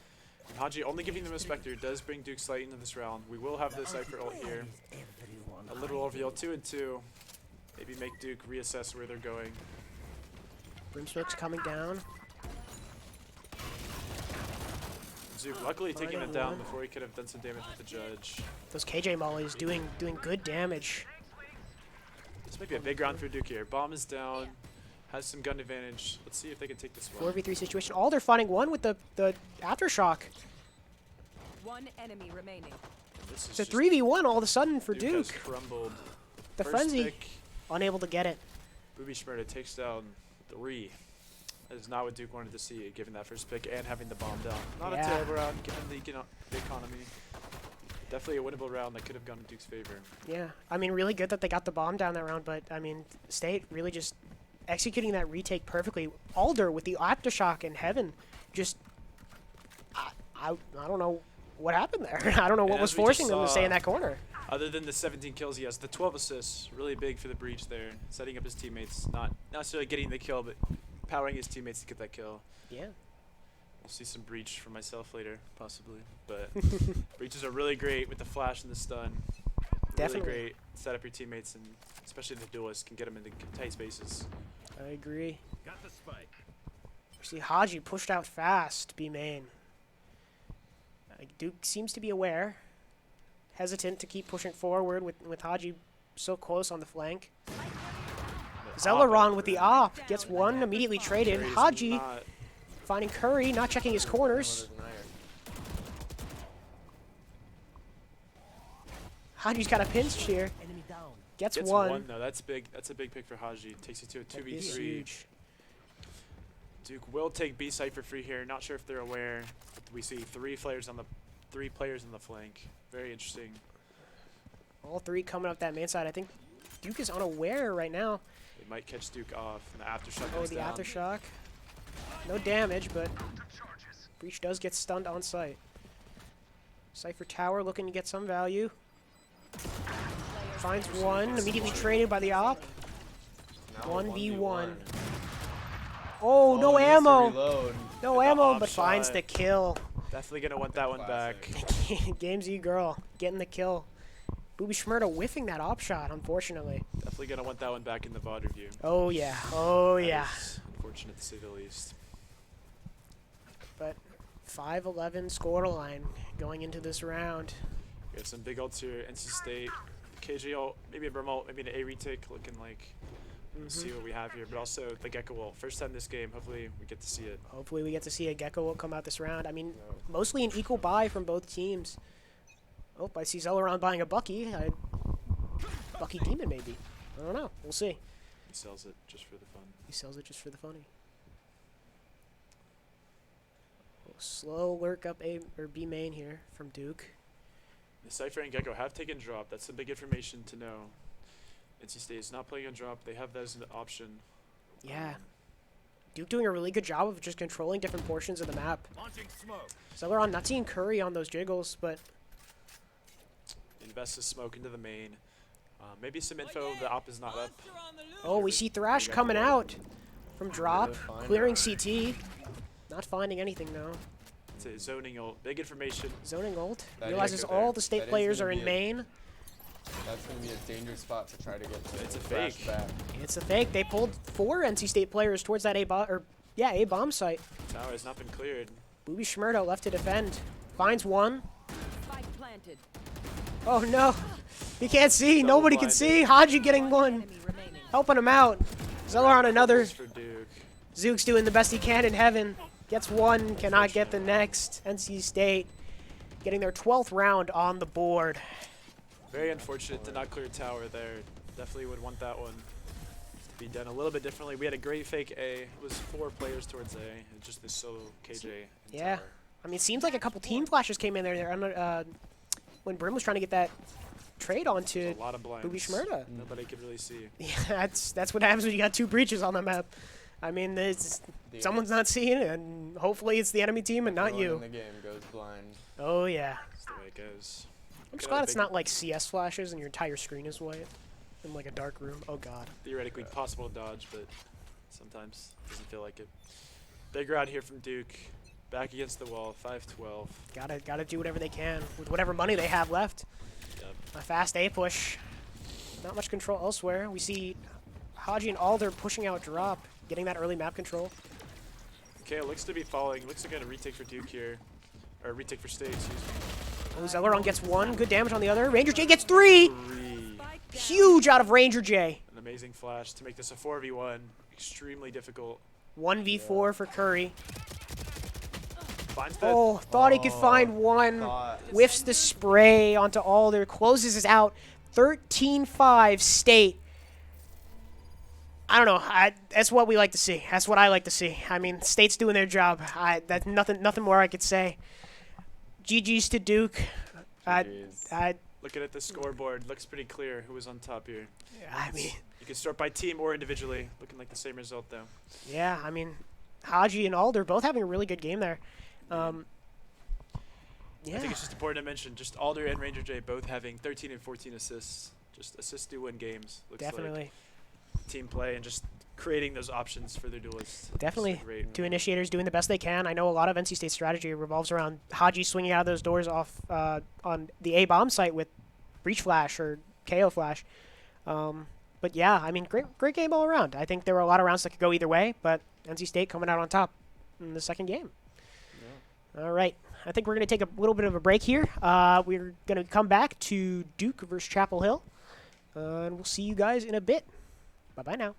And Haji only giving them a Spectre does bring Duke slightly into this round. We will have the Cypher ult here. A little reveal, 2 and 2. Maybe make Duke reassess where they're going. Brimsmoke's coming down. Duke luckily taking it down before he could have done some damage with the judge. Those KJ mollies doing good damage. This might be a big round for Duke here. Bomb is down. Has some gun advantage. Let's see if they can take this one. 4v3 situation. All they're finding one with the aftershock. One enemy remaining. It's a 3v1 all of a sudden for Duke. Duke. Has crumbled. The First frenzy, pick, unable to get it. Booby Schmerda takes down 3. That is not what Duke wanted to see, given that first pick and having the bomb down. Not a terrible round, given the economy. Definitely a winnable round that could have gone in Duke's favor. Yeah, I mean, really good that they got the bomb down that round, but I mean, State really just executing that retake perfectly. Alder with the aftershock in heaven, just I don't know what happened there. I don't know what was forcing them to stay in that corner. Other than the 17 kills, he has the 12 assists. Really big for the breach there, setting up his teammates. Not necessarily getting the kill, but powering his teammates to get that kill. Yeah. We'll see some breach for myself later, possibly. But breaches are really great with the flash and the stun. Definitely. Really great. Set up your teammates, and especially the duelists can get them into tight spaces. I agree. Got the spike. We see Haji pushed out fast, B main. Duke seems to be aware. Hesitant to keep pushing forward with Haji so close on the flank. Zelaron with the op gets one, immediately traded. Haji finding Curry, not checking his corners. Haji's got a pinch here. Gets one. No, that's big. That's a big pick for Haji. Takes it to a 2v3. Huge. Duke will take B site for free here. Not sure if they're aware. But we see 3 players on the flank. Very interesting. All 3 coming up that main side. I think Duke is unaware right now. They might catch Duke off, and the aftershock Oh, goes the down. aftershock. No damage, but Breach does get stunned on site. Cypher Tower looking to get some value. Finds one, immediately traded by the op. 1v1. Oh, no ammo! No ammo, but finds the kill. Definitely gonna want that one back. Game Z girl getting the kill. Booby Schmerda whiffing that op shot, unfortunately. Definitely gonna want that one back in the VOD review. Oh yeah, oh yeah. Unfortunate to say the least. But 5-11 scoreline going into this round. We have some big ults here. NC State, KJ ult, maybe a Brim ult, maybe an A retake, looking like. Let's see what we have here, but also the Gecko ult. First time this game, hopefully we get to see it. Hopefully we get to see a Gecko ult come out this round. I mean, mostly an equal buy from both teams. Oh, I see Zelaron buying a Bucky. Bucky Demon, maybe. I don't know. We'll see. He sells it just for the fun. He sells it just for the funny. Slow lurk up A or B main here from Duke. The Cypher and Gecko have taken drop. That's some big information to know. NC State is not playing on drop. They have that as an option. Yeah. Duke doing a really good job of just controlling different portions of the map. Launching smoke. Zelaron not seeing Curry on those jiggles, but Invest the smoke into the main. Maybe some info. The op is not up. oh, we see Thrash coming out from drop, clearing CT. Not finding anything though. It's a zoning ult. Big information. Zoning ult. That Realizes Gecko all there, the State that is players gonna are be in a- main. That's going to be a dangerous spot to try to get to. It's a Thrash fake. back. It's a fake. They pulled 4 NC State players towards that A bomb site. Tower has not been cleared. Booby Schmerda left to defend. Finds one. Spike planted. Oh no. He can't see. Double Nobody can blinded. see. Haji getting one. Enemy remaining. Helping him out. Zelaron another. For Duke. Zook's doing the best he can in heaven. Gets one. Cannot get the next. NC State getting their 12th round on the board. Very unfortunate to not clear tower there. Definitely would want that one to be done a little bit differently. We had a great fake A. It was 4 players towards A. And just this solo KJ. in Yeah. tower. I mean, it seems like a couple team flashes came in there. I'm not, when Brim was trying to get that trade onto There's a lot of blinds. Booby Shmurda. Nobody could really see. Yeah, that's what happens when you got 2 breaches on the map. I mean, someone's not seeing it, and hopefully it's the enemy team and not Everyone you. in the game goes blind. Oh, yeah. That's the way it goes. I'm just Get out glad a it's big- not like CS flashes and your entire screen is white in like a dark room. Oh, God. Theoretically possible to dodge, but sometimes it doesn't feel like it. Big round here from Duke. Back against the wall, 5-12. Gotta do whatever they can with whatever money they have left. Yep. A fast A push. Not much control elsewhere. We see Haji and Alder pushing out drop, getting that early map control. Okay, it looks to be falling. Looks like a retake for Duke here. Or retake for State, excuse me. Oh, Zelleron gets 1. Good damage on the other. Ranger J gets 3. 3. Huge out of Ranger J. An amazing flash to make this a 4v1. Extremely difficult. 1v4 for Curry. Finds the Oh, thought he could find one. Whiffs the spray onto Alder. Closes us out. 13-5 State. I don't know. That's what we like to see. That's what I like to see. I mean, State's doing their job. That's nothing more I could say. GG's to Duke. Looking at the scoreboard, looks pretty clear who was on top here. I mean, You can start by team or individually. Looking like the same result though. yeah. I mean, Haji and Alder both having a really good game there. Yeah. I think it's just important to mention just Alder and Ranger J both having 13 and 14 assists. Just assists do win games. Looks Definitely. like team play and just creating those options for their duelists. Definitely. Just great. 2 initiators doing the best they can. I know a lot of NC State strategy revolves around Haji swinging out of those doors off on the A bomb site with Breach Flash or KO Flash. But yeah, I mean, great game all around. I think there were a lot of rounds that could go either way, but NC State coming out on top in the second game. Yeah. All right. I think we're going to take a little bit of a break here. We're going to come back to Duke versus Chapel Hill. And we'll see you guys in a bit. Bye-bye now.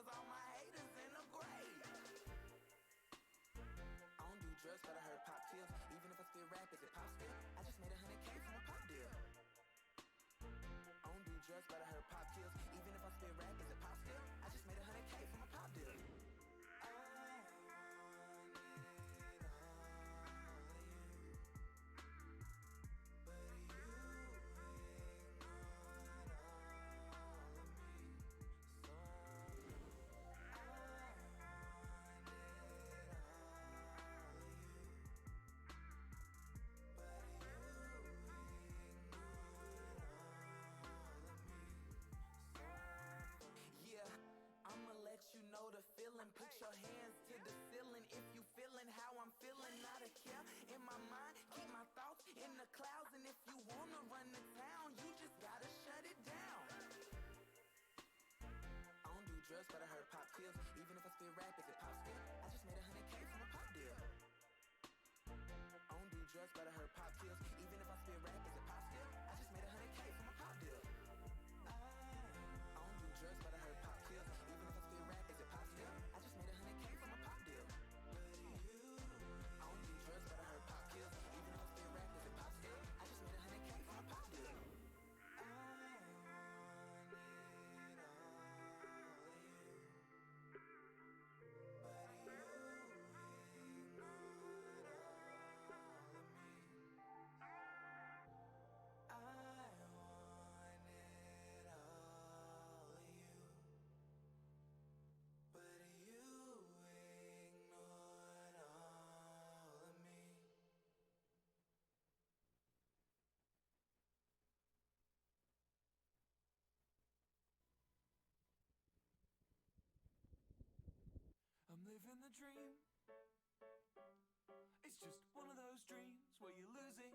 cause all my haters in the grave. I don't do drugs, but I heard pop pills. Even if I spit rap, is it pop still? I just made 100K from a pop deal. I don't do drugs, but I heard pop pills. Even if I spit rap, is it pop still? I just made 100K from a pop deal. I want it all of you, but you ignored all of me. So I want it all of you, but you ignored all of me. So yeah, I'ma let you know the feeling. Put your hands to the ceiling if you feeling how I'm feeling. Not a care in my mind, keep my thoughts in the clouds. And if you wanna run the town, you just gotta shut it down. I don't do drugs, but I heard pop pills. Even if I spit rap, is it pop still? I just made 100K from a pop deal. I don't do drugs, but I heard pop pills. Even if I spit rap, is it pop still? I just made 100K from a pop deal. I don't do drugs, but I heard pop pills. Even if I spit rap, is it pop still? I just made 100K from a pop deal. I don't do drugs, but I heard pop pills. Even if I spit rap, is it pop still? I just made 100K from a pop deal. I want it all of you, but you ignored all of me. I want it all of you, but you ignored all of me. I'm living the dream. It's just one of those dreams where you're losing